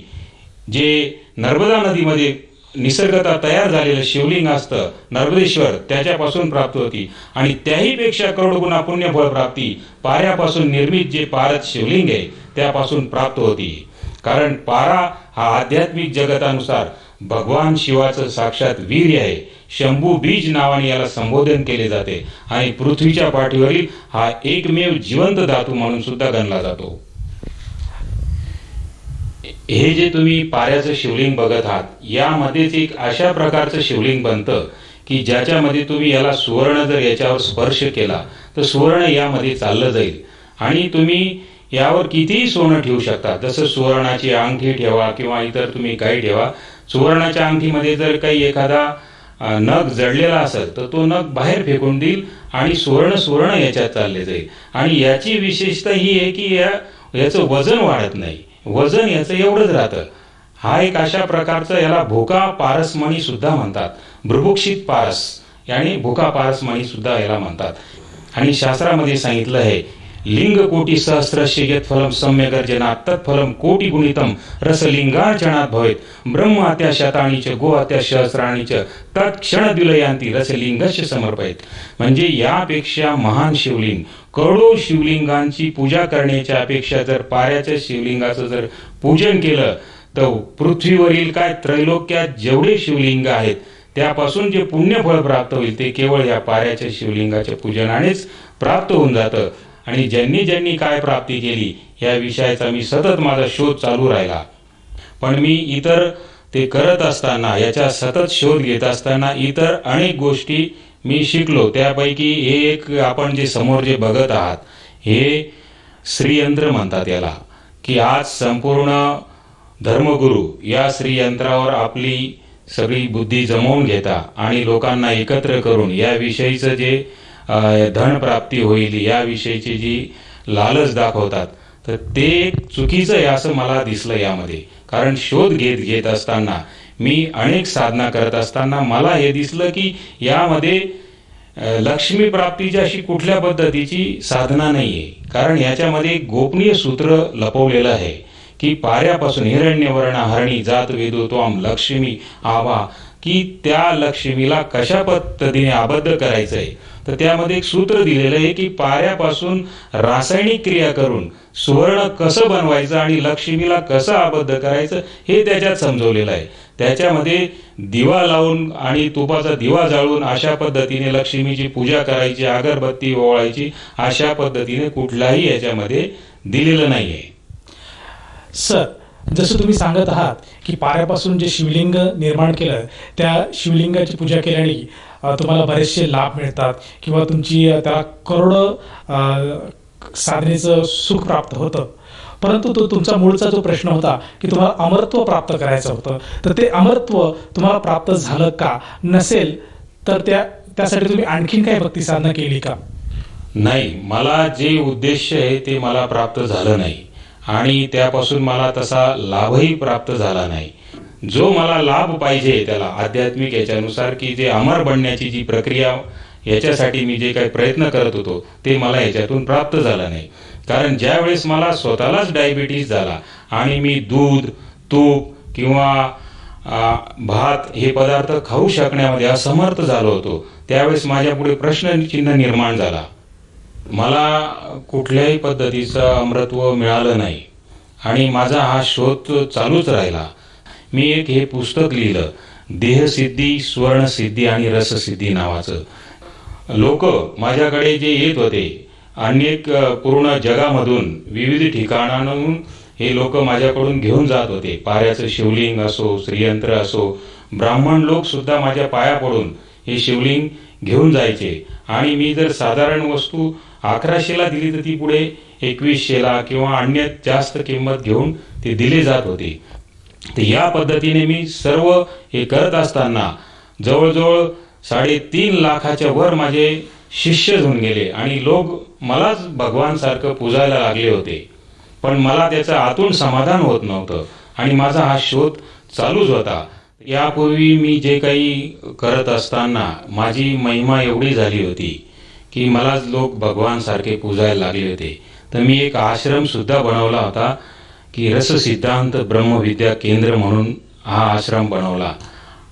जे नर्मदा नदीमध्ये निसर्गता तयार झालेलं शिवलिंग असतं नर्मदेश्वर त्याच्यापासून प्राप्त होती. आणि त्याहीपेक्षा करोड गुणा पुण्य फळप्राप्ती पाऱ्यापासून निर्मित जे पारद शिवलिंग आहे त्यापासून प्राप्त होती. कारण पारा हा आध्यात्मिक जगतानुसार भगवान शिवाचं साक्षात वीर्य आहे. शंभू बीज नावाने याला संबोधन केले जाते आणि पृथ्वीच्या पाठीवरील हा एकमेव जिवंत धातू म्हणून सुद्धा गणला जातो. हे जे तुम्ही पाऱ्याचं शिवलिंग बघत आहात यामध्येच एक अशा प्रकारचं शिवलिंग बनतं की ज्याच्यामध्ये तुम्ही याला सुवर्ण जर याच्यावर स्पर्श केला तर सुवर्ण यामध्ये चाललं जाईल. आणि तुम्ही यावर कितीही सोनं ठेवू शकता, जसं सुवर्णाची अंगठी ठेवा किंवा इतर तुम्ही काही ठेवा. सुवर्णाच्या अंगठीमध्ये जर काही एखादा नग जडलेला असेल तर तो नग बाहेर फेकून देईल आणि सुवर्ण याच्यात चालले जाईल. आणि याची विशेषता ही आहे की याचं वजन वाढत नाही, वजन याचं एवढंच राहतं. हा एक अशा प्रकारचा याला भोका पारसमणी सुद्धा म्हणतात, भ्रुभुक्षित पारस याने भोका पारसमणी सुद्धा याला म्हणतात. आणि शास्त्रामध्ये सांगितलं आहे लिंग कोटी सहस्रस्य यत् फलम सम्यगर्जनात् तत्फलम कोटी गुणितम रसलिंगार्चनात् भवेत् ब्रह्मात्या शतानि च गोहत्या सहस्राणि च तत्क्षण दिलयांती रसलिंगस्य समर्पयेत. म्हणजे यापेक्षा महान शिवलिंग, करोडो शिवलिंगांची पूजा करण्याच्या अपेक्षा जर पाऱ्याच्या शिवलिंगाचं जर पूजन केलं तर पृथ्वीवरील काय त्रैलोक्यात जेवढे शिवलिंग आहेत त्यापासून जे पुण्यफळ प्राप्त होईल ते केवळ या पाऱ्याच्या शिवलिंगाच्या पूजनानेच प्राप्त होऊन जातं. आणि ज्यांनी ज्यांनी काय प्राप्ती केली या विषयाचा मी सतत माझा शोध चालू राहिला. पण मी इतर ते करत असताना याचा सतत शोध घेत असताना इतर अनेक गोष्टी मी शिकलो. त्यापैकी हे एक आपण जे समोर जे बघत आहात हे श्रीयंत्र म्हणतात याला, की आज संपूर्ण धर्मगुरू या श्रीयंत्रावर आपली सगळी बुद्धी जमवून घेता आणि लोकांना एकत्र करून याविषयीचं जे धनप्राप्ती होईल याविषयीची जी लालच दाखवतात तर ते चुकीचं आहे असं मला दिसलं यामध्ये. कारण शोध घेत असताना मी अनेक साधना करत असताना मला हे दिसलं की यामध्ये लक्ष्मी प्राप्तीची अशी कुठल्या पद्धतीची साधना नाही आहे. कारण याच्यामध्ये गोपनीय सूत्र लपवलेलं आहे की पाऱ्यापासून हिरण्यवर्ण हरणी जात वेदो त्वाम लक्ष्मी आवा, की त्या लक्ष्मीला कशा पद्धतीने आबद्ध करायचं आहे. तर त्यामध्ये एक सूत्र दिलेलं आहे की पाऱ्यापासून रासायनिक क्रिया करून सुवर्ण कसं बनवायचं आणि लक्ष्मीला कसं आबद्ध करायचं हे त्याच्यात समजवलेलं आहे. त्याच्यामध्ये दिवा लावून आणि तुपाचा दिवा जाळून अशा पद्धतीने लक्ष्मीची पूजा करायची, अगरबत्ती ओवाळायची अशा पद्धतीने कुठलाही याच्यामध्ये दिलेलं नाही आहे. सर, जसं तुम्ही सांगत आहात की पाऱ्यापासून जे शिवलिंग निर्माण केलं त्या शिवलिंगाची पूजा केल्याने तुम्हाला बरेचसे लाभ मिळतात किंवा तुमची त्याला करोडो साधनेचं सुख प्राप्त होतं. परंतु तो तुमचा मूळचा जो प्रश्न होता की तुम्हाला अमरत्व प्राप्त करायचं होतं, तर ते अमरत्व तुम्हाला प्राप्त झालं का? नसेल तर त्यासाठी तुम्ही आणखीन काही भक्ती साधना केली का? नाही, मला जे उद्देश आहे ते मला प्राप्त झालं नाही आणि त्यापासून मला तसा लाभही प्राप्त झाला नाही. जो मला लाभ पाहिजे त्याला आध्यात्मिक याच्यानुसार की जे अमर बनण्याची जी प्रक्रिया याच्यासाठी मी जे काही प्रयत्न करत होतो ते मला याच्यातून प्राप्त झाला नाही. कारण ज्या वेळेस मला स्वतःलाच डायबिटीज झाला आणि मी दूध, तूप किंवा भात हे पदार्थ खाऊ शकण्यामध्ये असमर्थ झालो होतो, त्यावेळेस माझ्यापुढे प्रश्नचिन्ह निर्माण झाला. मला कुठल्याही पद्धतीचं अमृतत्व मिळालं नाही आणि माझा हा शोध चालूच राहिला. मी एक हे पुस्तक लिहिलं, देहसिद्धी, स्वर्णसिद्धी आणि रससिद्धी नावाचं. लोक माझ्याकडे जे येत होते, अनेक पूर्ण जगामधून विविध ठिकाणांहून हे लोक माझ्याकडून घेऊन जात होते. पाऱ्याचं शिवलिंग असो, श्रीयंत्र असो, ब्राह्मण लोक सुद्धा माझ्या पाया पडून हे शिवलिंग घेऊन जायचे. आणि मी जर साधारण वस्तू 1100ला दिली तर ती पुढे 2100ला किंवा अन्य जास्त किंमत घेऊन ते दिले जात होते. तर या पद्धतीने मी सर्व हे करत असताना जवळजवळ 3.5 लाखाच्या वर माझे शिष्य होऊन गेले आणि लोक मलाच भगवानसारखं पूजायला लागले होते. पण मला त्याचं आतून समाधान होत नव्हतं आणि माझा हा शोध चालूच होता. यापूर्वी मी जे काही करत असताना माझी महिमा एवढी झाली होती की मलाच लोक भगवानसारखे पूजायला लागले होते. तर मी एक आश्रम सुद्धा बनवला होता की रससिद्धांत ब्रह्मविद्या केंद्र म्हणून हा आश्रम बनवला.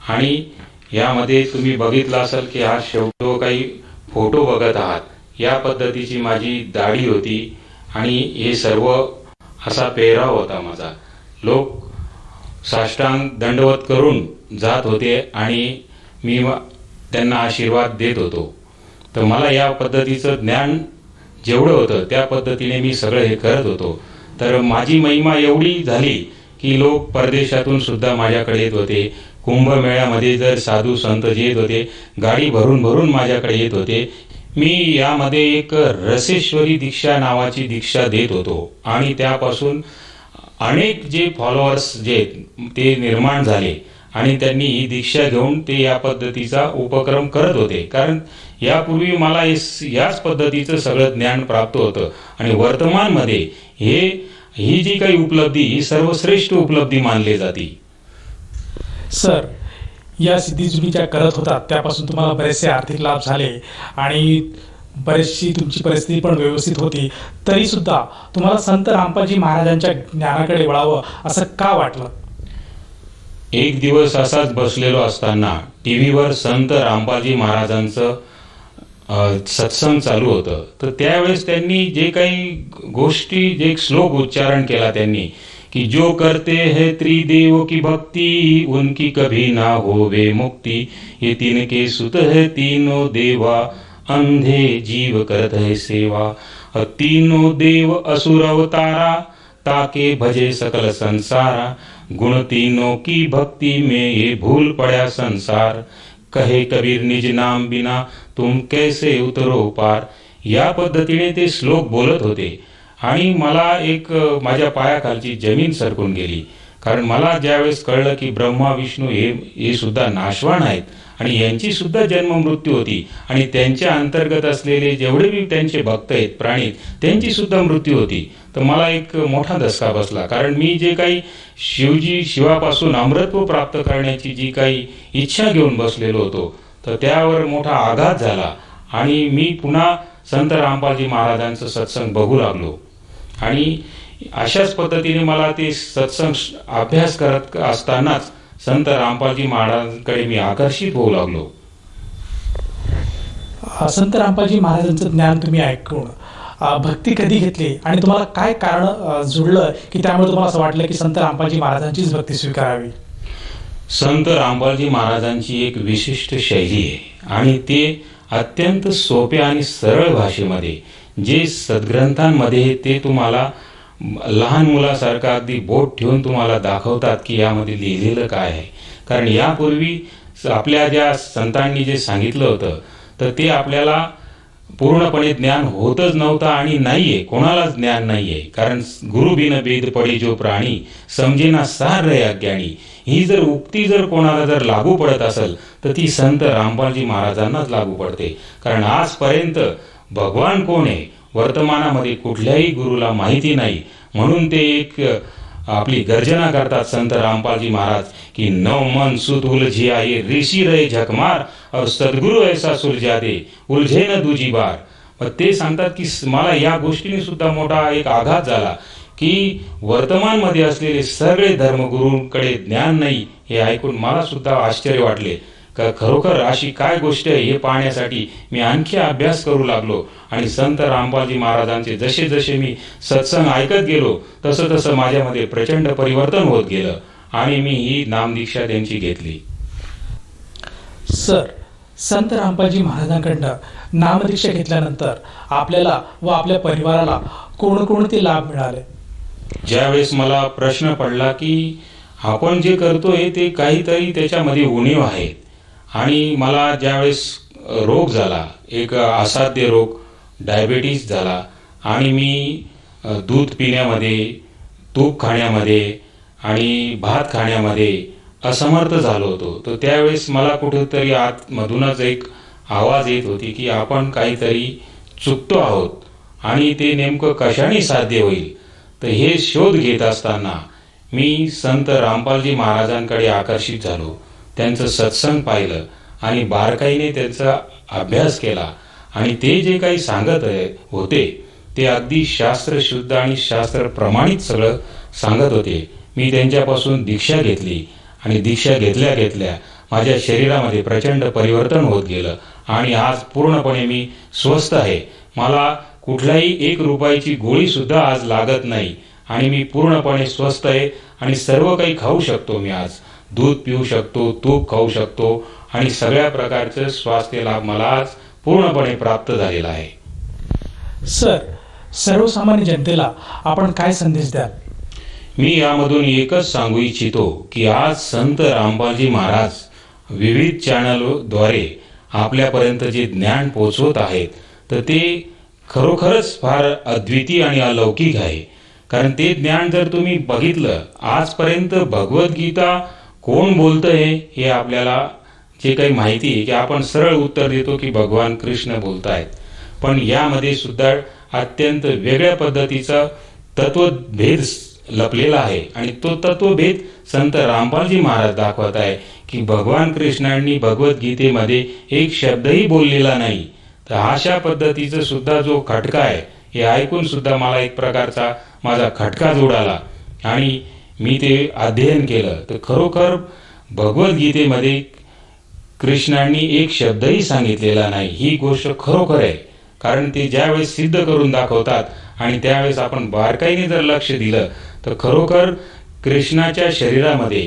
आणि यामध्ये तुम्ही बघितलं असेल की हा शेवटो काही फोटो बघत आहात, या पद्धतीची माझी दाढी होती आणि हे सर्व असा पेहराव होता माझा. लोक साष्टांग दंडवत करून जात होते आणि मी त्यांना आशीर्वाद देत होतो. तर मला या पद्धतीचं ज्ञान जेवढं होतं त्या पद्धतीने मी सगळं हे करत होतो. तर माझी महिमा एवढी झाली की लोक परदेशातून सुद्धा माझ्याकडे येत होते. कुंभमेळ्यामध्ये जर साधू संत जे येत होते, गाडी भरून भरून माझ्याकडे येत होते. मी यामध्ये एक रसेश्वरी दीक्षा नावाची दीक्षा देत होतो आणि त्यापासून अनेक जे फॉलोअर्स जे ते निर्माण झाले आणि त्यांनी ही दीक्षा घेऊन ते या पद्धतीचा उपक्रम करत होते. कारण यापूर्वी मला याच पद्धतीचं सगळं ज्ञान प्राप्त होतं आणि वर्तमानमध्ये ही जी काही उपलब्धी ही सर्वश्रेष्ठ उपलब्धी मानली जाते. सर, या सिद्धी तुम्ही ज्या करत होतात त्यापासून तुम्हाला बरेचसे आर्थिक लाभ झाले आणि बरीचशी तुमची परिस्थिती पण व्यवस्थित होती, तरी सुद्धा तुम्हाला संत रामपालजी महाराजांच्या ज्ञानाकडे वळावं असं का वाटलं? एक दिवस असाच बसलेलो असताना टीव्हीवर संत रामपालजी महाराजांचं सत्संग चालू होतं. तर त्यावेळेस त्यांनी जे काही गोष्टी, जे श्लोक उच्चारण केला त्यांनी कि जो करते है त्रिदेव की भक्ति, उनकी कभी ना होवे मुक्ति. ये तीन के सुत है तीनों देवा, अंधे जीव करत है सेवा. तीनों देव असुर अवतारा, ताके भजे सकल संसारा. गुण तीनों की भक्ति में ये भूल पड़ा संसार. कहे कबीर निज नाम बिना तुम कैसे उतरो पार. या पद्धतीने ते श्लोक बोलत होते आणि मला एक माझ्या पायाखालची जमीन सरकून गेली. कारण मला ज्यावेळेस कळलं की ब्रह्मा विष्णू हे सुद्धा नाशवान आहेत आणि यांची सुद्धा जन्म मृत्यू होती आणि त्यांच्या अंतर्गत असलेले जेवढे बी त्यांचे भक्त आहेत, प्राणी, त्यांची सुद्धा मृत्यू होती. तर मला एक मोठा धसका बसला. कारण मी जे काही शिवापासून अमृतत्व प्राप्त करण्याची जी काही इच्छा घेऊन बसलेलो होतो, तर त्यावर मोठा आघात झाला आणि मी पुन्हा संत रामपालजी महाराजांचं सत्संग बघू लागलो. आणि अशाच पद्धतीने मला ते सत्संग अभ्यास करत असतानाच संत रामपालजी महाराजांकडे मी आकर्षित होऊ लागलो. संत रामपालजी महाराजांचं ज्ञान तुम्ही ऐकून भक्ती कधी घेतली आणि तुम्हाला काय कारण जुळलं की त्यामुळे तुम्हाला असं वाटलं की संत रामपालजी महाराजांचीच भक्ती स्वीकारावी? संत रामपालजी महाराजांची एक विशिष्ट शैली आहे आणि ते अत्यंत सोप्या आणि सरळ भाषेमध्ये जे सद्ग्रंथांमध्ये ते तुम्हाला लहान मुलासारखं अगदी बोट ठेवून तुम्हाला दाखवतात की यामध्ये लिहिलेलं काय आहे. कारण यापूर्वी आपल्या ज्या संतांनी जे सांगितलं होतं तर ते आपल्याला पूर्णपणे ज्ञान होतच नव्हतं आणि नाहीये, कोणालाच ज्ञान नाहीये. कारण गुरु बिन वेद पडे जो प्राणी, समजेना सार रे अज्ञानी. ही जर उक्ती जर कोणाला जर लागू पडत असेल तर ती संत रामपालजी महाराजांनाच लागू पडते. कारण आजपर्यंत भगवान कोण आहे वर्तमानामध्ये कुठल्याही गुरुला माहिती नाही. म्हणून ते एक आपली गर्जना करतात संत रामपालजी महाराज की नव मन सुत उलझी आये, ऋषी रहे झकमार, और सद्गुरु ऐसा सुलझा दे, उलझे न दूजी बार. मग ते सांगतात की मला या गोष्टीने सुद्धा मोठा एक आघात झाला की वर्तमानमध्ये असलेले सगळे धर्मगुरूंकडे ज्ञान नाही हे ऐकून मला सुद्धा आश्चर्य वाटले का खरोखर अशी काय गोष्ट आहे हे पाहण्यासाठी मी आणखी अभ्यास करू लागलो. आणि संत रामपालजी महाराजांचे जसे जसे मी सत्संग ऐकत गेलो तसं तसं माझ्यामध्ये प्रचंड परिवर्तन होत गेलं आणि मी ही नामदीक्षा त्यांची घेतली. सर, संत रामपालजी महाराजांकडनं नामदीक्षा घेतल्यानंतर आपल्याला व आपल्या परिवाराला कोणकोणते लाभ मिळाले? ज्यावेळेस मला प्रश्न पडला की आपण जे करतोय ते काहीतरी त्याच्यामध्ये उणीव आहेत आणि मला ज्यावेळेस रोग झाला, एक असाध्य रोग डायबेटीस झाला आणि मी दूध पिण्यामध्ये, तूप खाण्यामध्ये आणि भात खाण्यामध्ये असमर्थ झालो होतो. तर त्यावेळेस मला कुठेतरी आतमधूनच एक आवाज येत होती की आपण काहीतरी चुकतो आहोत आणि ते नेमकं कशाने साध्य होईल. तर हे शोध घेत असताना मी संत रामपालजी महाराजांकडे आकर्षित झालो. त्यांचं सत्संग पाहिलं आणि बारकाईने त्यांचा अभ्यास केला आणि ते जे काही सांगत होते ते अगदी शास्त्रशुद्ध आणि शास्त्र प्रमाणित सगळं सांगत होते. मी त्यांच्यापासून दीक्षा घेतली आणि दीक्षा घेतल्या घेतल्या माझ्या शरीरामध्ये प्रचंड परिवर्तन होत गेलं आणि आज पूर्णपणे मी स्वस्थ आहे. मला कुठल्याही 1 रुपयाची गोळी सुद्धा आज लागत नाही आणि मी पूर्णपणे स्वस्थ आहे आणि सर्व काही खाऊ शकतो. मी आज दूध पिऊ शकतो, तूप खाऊ शकतो आणि सगळ्या प्रकारचं स्वास्थ्य लाभ मला आज पूर्णपणे प्राप्त झालेला आहे. सर, सर्वसामान्य जनतेला आपण काय संदेश द्याल? मी यामधून एकच सांगू इच्छितो की आज संत रामपालजी महाराज विविध चॅनलद्वारे आपल्यापर्यंत जे ज्ञान पोचवत आहेत तर ते खरोखरच फार अद्वितीय आणि अलौकिक आहे. कारण ते ज्ञान जर तुम्ही बघितलं, आजपर्यंत भगवद्गीता कोण बोलतंय हे आपल्याला जे काही माहिती आहे की आपण सरळ उत्तर देतो की भगवान कृष्ण बोलतायत, पण यामध्ये सुद्धा अत्यंत वेगळ्या पद्धतीचा तत्वभेद लपलेला आहे आणि तो तत्वभेद संत रामपालजी महाराज दाखवत आहे की भगवान कृष्णांनी भगवद्गीतेमध्ये एक शब्दही बोललेला नाही. तर अशा पद्धतीचं सुद्धा जो खटका आहे हे ऐकून सुद्धा मला एक प्रकारचा माझा खटका जोडाला आणि मी ते अध्ययन केलं. तर खरोखर भगवद्गीतेमध्ये कृष्णांनी एक शब्दही सांगितलेला नाही. ही गोष्ट खरोखर आहे. कारण ते ज्यावेळेस सिद्ध करून दाखवतात आणि त्यावेळेस आपण बारकाईने जर लक्ष दिलं तर खरोखर कृष्णाच्या शरीरामध्ये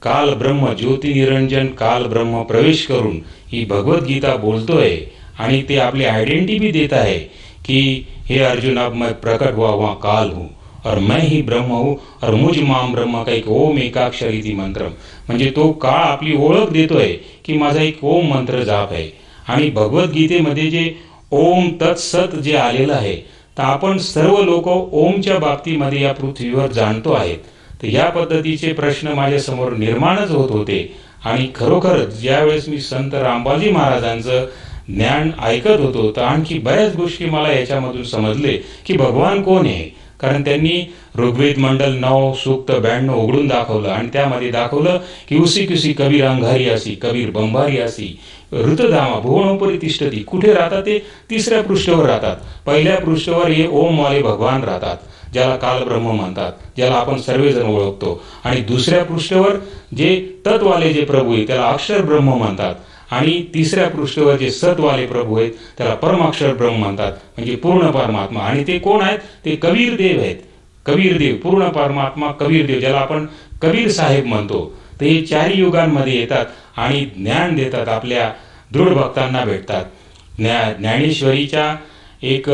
काल ब्रह्म ज्योती निरंजन काल ब्रह्म प्रवेश करून ही भगवद्गीता बोलतोय आणि ते आपली आयडेंटिटी भी देत आहे की हे अर्जुन, अब मैं प्रकट हुआ हुआ काल हूँ और मैं ही ब्रह्म हूँ और मुझ माम ब्रह्म का एक ओम एकाक्षर इति मंत्र. म्हणजे तो काळ आपली ओळख देतोय की माझा एक ओम मंत्र जाप आहे. आणि भगवद्गीतेमध्ये जे ओम तत्सत जे आलेलं आहे तर आपण सर्व लोक ओमच्या बाबतीमध्ये या पृथ्वीवर जाणतो आहेत. तर या पद्धतीचे प्रश्न माझ्यासमोर निर्माणच होत होते आणि खरोखर ज्यावेळेस मी संत रामपालजी महाराजांचं ज्ञान ऐकत होतो तर आणखी बऱ्याच गोष्टी मला याच्यामधून समजले की भगवान कोण आहे. कारण त्यांनी ऋग्वेद मंडल 9 सूक्त 92 उघडून दाखवलं आणि त्यामध्ये दाखवलं की उसी कुसी कबीर अंगारी असी कबीर बंबारी असी ऋतधामा भुवनोपरी तिष्ठती. कुठे राहतात ते 3ऱ्या पृष्ठावर राहतात. पहिल्या पृष्ठावर हे ओमवाले भगवान राहतात ज्याला कालब्रह्म म्हणतात, ज्याला आपण सर्वजण ओळखतो. आणि 2ऱ्या पृष्ठावर जे तत्वाले जे प्रभू आहेत त्याला अक्षर ब्रह्म म्हणतात आणि 3ऱ्या पृष्ठावर जे सतवाले प्रभू आहेत त्याला परमाक्षर ब्रह्म म्हणतात, म्हणजे पूर्ण परमात्मा. आणि ते कोण आहेत? ते कबीर देव आहेत. कबीर देव, पूर्ण परमात्मा कबीर देव, ज्याला आपण कबीर साहेब म्हणतो. तर हे 4 युगांमध्ये येतात आणि ज्ञान देतात, आपल्या दृढ भक्तांना भेटतात. ज्ञानेश्वरीच्या एक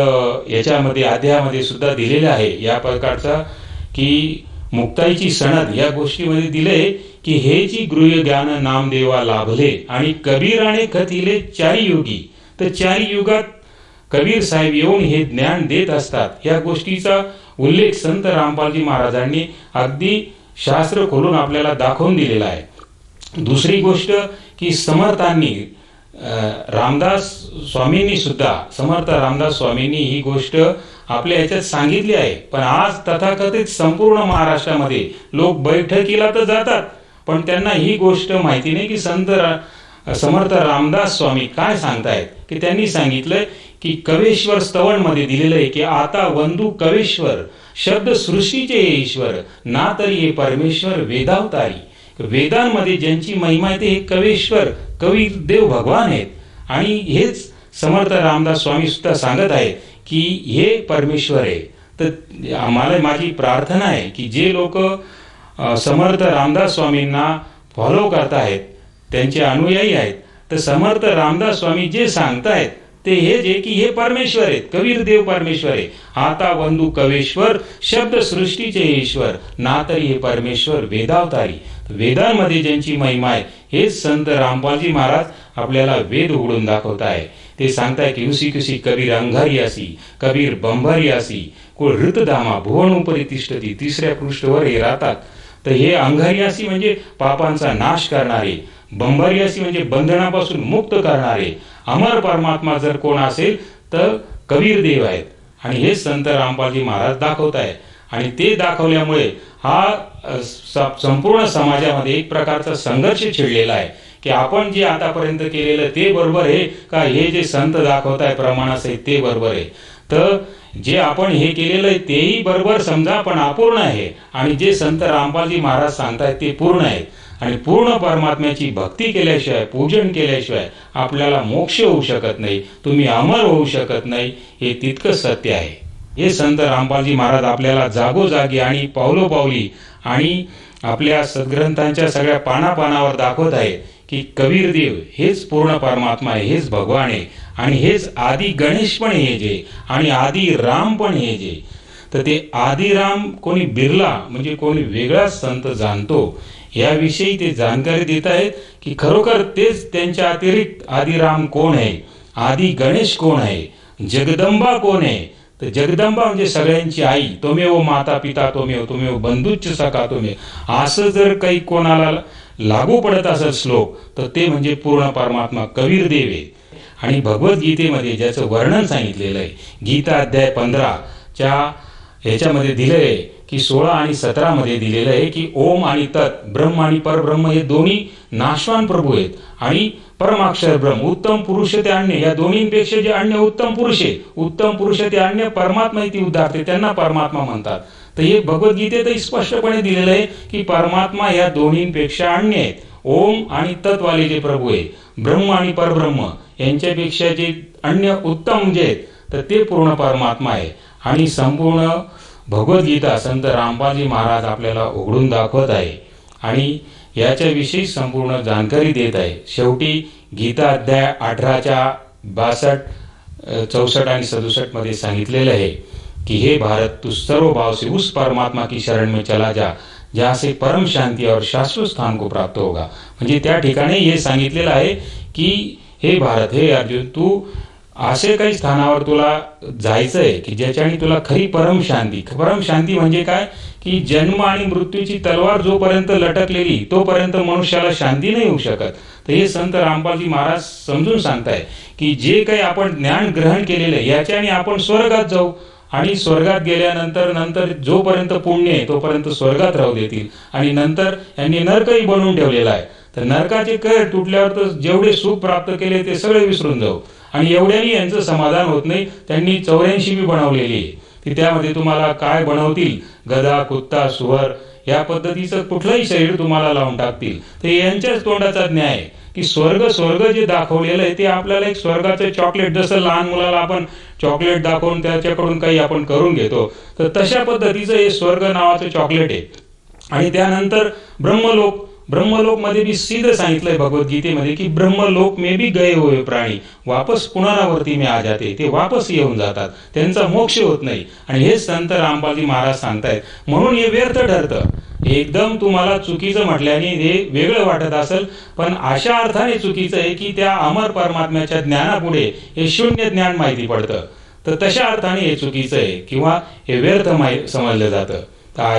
याच्यामध्ये अध्यायामध्ये सुद्धा दिलेलं आहे या प्रकारचा की मुक्ताईची सनद या गोष्टीमध्ये दिले की हे जी गृह ज्ञान नामदेवा लाभले आणि कबीराने कथिले 4 युगी. तर 4 युगात कबीर साहेब येऊन हे ज्ञान देत असतात. या गोष्टीचा उल्लेख संत रामपालजी महाराजांनी अगदी शास्त्र खोलून आपल्याला दाखवून दिलेला आहे. दुसरी गोष्ट की समर्थांनी रामदास स्वामींनी सुद्धा, समर्थ रामदास स्वामींनी ही गोष्ट आपल्या याच्यात सांगितली आहे. पण आज तथाकथित संपूर्ण महाराष्ट्रामध्ये लोक बैठकीला तर जातात पण त्यांना ही गोष्ट माहिती नाही की समर्थ रामदास स्वामी काय सांगतायत. की त्यांनी सांगितलंय की कवेश्वर स्तवन मध्ये दिलेलं आहे की आता वंदू कवेश्वर शब्द सृष्टीचे ईश्वर ना तरी हे परमेश्वर वेदावतारी. वेदांमध्ये ज्यांची महिमा आहे ते हे कवेश्वर कवी देव भगवान आहेत. आणि हेच समर्थ रामदास स्वामी सुद्धा सांगत आहेत की हे परमेश्वर आहे. तर आम्हाला माझी प्रार्थना आहे की जे लोक समर्थ रामदास स्वामींना फॉलो करतायत, त्यांचे अनुयायी आहेत, तर समर्थ रामदास स्वामी जे सांगतायत ते हे जे की हे परमेश्वर आहेत, कबीर देव परमेश्वर आहे. आता वंदू कवेश्वर शब्द सृष्टीचे ईश्वर, ना तरी हे परमेश्वर वेदावतारी. वेदांमध्ये ज्यांची महिमा आहे हेच संत रामपालजी महाराज आपल्याला वेद उघडून दाखवत आहे. ते सांगताय की उसी कुसी कबीर अंगारियासी, कबीर बंभारियासी, कुळ हृतधामा भुवन उपरी तिष्ठती. तिसऱ्या पृष्ठावर हे राहतात. तर हे अंगारियासी म्हणजे पापांचा नाश करणारे, बंभारियासी म्हणजे बंधनापासून मुक्त करणारे. अमर परमात्मा जर कोण असेल तर कबीर देव आहेत. आणि हे संत रामपालजी महाराज दाखवत आहे. आणि ते दाखवल्यामुळे हा संपूर्ण समाजामध्ये एक प्रकारचा संघर्ष छिडलेला आहे की आपण जे आतापर्यंत केलेलं ते बरोबर आहे का, हे जे संत दाखवत आहे प्रमाणासहित ते बरोबर आहे. तर जे आपण हे केलेलं आहे तेही बरोबर समजा पण अपूर्ण आहे. आणि जे संत रामपालजी महाराज सांगतायत ते पूर्ण आहे. आणि पूर्ण परमात्म्याची भक्ती केल्याशिवाय, पूजन केल्याशिवाय आपल्याला मोक्ष होऊ शकत नाही, तुम्ही अमर होऊ शकत नाही. हे तितकंच सत्य आहे. हे संत रामपालजी महाराज आपल्याला जागोजागी आणि पावलोपावली आणि आपल्या सद्ग्रंथांच्या सगळ्या पानापानावर दाखवत आहे की कबीर देव हेच पूर्ण परमात्मा आहे, हेच भगवान आहे. आणि हेच आदी गणेश पण हे जे, आणि आदी राम पण हे जे. तर ते आदी राम कोणी बिरला म्हणजे कोणी वेगळाच संत जाणतो, याविषयी ते जानकारी देत आहेत की खरोखर तेच त्यांच्या अतिरिक्त आदिराम कोण आहे, आदी गणेश कोण आहे, जगदंबा कोण आहे. तर जगदंबा म्हणजे सगळ्यांची आई. त्वमेव माता पिता त्वमेव बंधुच्च सखा त्वमेव. असं जर काही कोणाला लागू पडत असेल श्लोक तर ते म्हणजे पूर्ण परमात्मा कबीर देव आहे. आणि भगवद्गीतेमध्ये ज्याचं वर्णन सांगितलेलं आहे, गीता अध्याय 15च्या ह्याच्यामध्ये दिलेलं आहे की 16 आणि 17 मध्ये दिलेलं आहे की ओम आणि तत्, ब्रह्म आणि परब्रह्म हे दोन्ही नाशवान प्रभू आहेत. आणि परमाक्षर ब्रह्म, उत्तम पुरुष ते अन्य, या दोन्हींपेक्षा जे अन्य उत्तम पुरुष आहे, उत्तम पुरुष ते अन्य परमात्मा ती उद्धारते, त्यांना परमात्मा म्हणतात. तर हे भगवद्गीतेत स्पष्टपणे दिलेलं आहे की परमात्मा या दोन्हींपेक्षा अन्य आहेत. ओम आणि तत्वाले जे प्रभू आहे, ब्रह्म आणि परब्रह्म यांच्यापेक्षा जे अन्य उत्तम जे आहेत तर ते पूर्ण परमात्मा आहे. आणि संपूर्ण भगवद्गीता संत रामपालजी महाराज आपल्याला उघडून दाखवत आहे आणि याच्याविषयी संपूर्ण जानकारी देत आहे. शेवटी गीता अध्याय 18च्या 62, 64 आणि 67 मध्ये सांगितलेलं आहे की हे भारत तू सर्व भाव से उस परमात्मा की शरण में चला जा जहाँ से परम शांति और शाश्वत स्थान को प्राप्त होगा. म्हणजे त्या ठिकाणी हे सांगितलेलं आहे की हे भारत, हे अर्जुन, तू असे काही स्थानावर तुला जायचं आहे की ज्याच्याने तुला खरी परम शांती म्हणजे काय की जन्म आणि मृत्यूची तलवार जोपर्यंत लटकलेली तोपर्यंत मनुष्याला शांती नाही होऊ शकत. तर हे संत रामपालजी महाराज समजून सांगताय की जे काही आपण ज्ञान ग्रहण केलेलं आहे याच्याने आपण स्वर्गात जाऊ. आणि स्वर्गात गेल्यानंतर जोपर्यंत पुण्य आहे तोपर्यंत स्वर्गात राहू देतील. आणि नंतर यांनी नरकही बनवून ठेवलेला आहे. तर नरकाचे कहर तुटल्यावर तर जेवढे सुख प्राप्त केले ते सगळे विसरून जाऊ. आणि एवढ्यानी यांचं समाधान होत नाही, त्यांनी 84 बी बनवलेली आहे की त्यामध्ये तुम्हाला काय बनवतील, गधा, कुत्ता, सुवर या पद्धतीचं कुठलंही शरीर तुम्हाला लावून टाकतील. तर यांच्याच तोंडाचा न्याय आहे की स्वर्ग जे दाखवलेलं आहे ते आपल्याला एक स्वर्गाचं चॉकलेट, जसं लहान मुलाला आपण चॉकलेट दाखवून त्याच्याकडून काही आपण करून घेतो तर तशा पद्धतीचं हे स्वर्ग नावाचं चॉकलेट आहे. आणि त्यानंतर ब्रह्मलोक मध्ये बी सीधं सांगितलंय भगवद्गीतेमध्ये की ब्रह्मलोक में भी गए हुए प्राणी वापस पुनरावृत्ती में आ जाते. ते वापस येऊन जातात, त्यांचा मोक्ष होत नाही. आणि हे संत रामपालजी महाराज सांगतायत. म्हणून हे व्यर्थ ठरतं. एकदम तुम्हाला चुकीचं म्हटल्याने हे वेगळं वाटत असेल पण अशा अर्थाने चुकीचं आहे की त्या अमर परमात्म्याच्या ज्ञानापुढे हे शून्य ज्ञान माहिती पडतं. तर तशा अर्थाने हे चुकीचं आहे किंवा हे व्यर्थ समजलं जातं.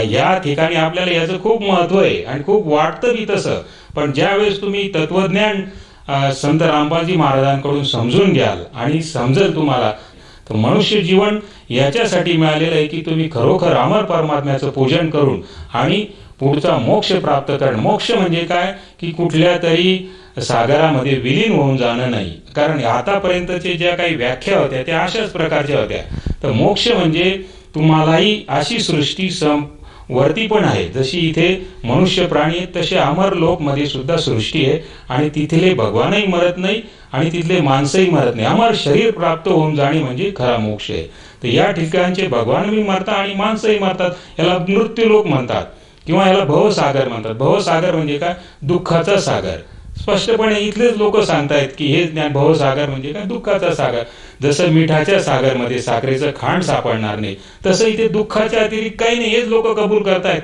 या ठिकाणी आपल्याला याचं खूप महत्व आहे आणि खूप वाटतं बी तसं. पण ज्यावेळेस तुम्ही तत्वज्ञान संत रामपालजी महाराजांकडून समजून घ्याल आणि समजेल तुम्हाला, तर मनुष्य जीवन याच्यासाठी मिळालेलं आहे की तुम्ही खरोखर अमर परमात्म्याचं पूजन करून आणि पुढचा मोक्ष प्राप्त करणं. मोक्ष म्हणजे काय की कुठल्या तरी सागरामध्ये विलीन होऊन जाणं नाही. कारण आतापर्यंतच्या ज्या काही व्याख्या होत्या त्या अशाच प्रकारच्या होत्या. तर मोक्ष म्हणजे तुम्हालाही अशी सृष्टी वरती पण आहे. जशी इथे मनुष्य प्राणी आहेत तसे अमर लोक मध्ये सुद्धा सृष्टी आहे आणि तिथले भगवानही मरत नाही आणि तिथले माणसंही मरत नाही. अमर शरीर प्राप्त होऊन जाणे म्हणजे खरा मोक्ष आहे. तर या ठिकाणचे भगवानही मरतात आणि माणसंही मरतात. याला मृत्यूलोक म्हणतात किंवा याला भवसागर म्हणतात. भवसागर म्हणजे काय? दुःखाचा सागर. स्पष्टपणे इथलेच लोक सांगतायत की हे ज्ञान भवसागर म्हणजे काय? दुःखाचा सागर. जसं मिठाच्या सागरमध्ये साखरेचं खांड सापडणार नाही, तसं इथे दुःखाच्या अतिरिक्त काही नाही, हेच लोक कबूल करतायत.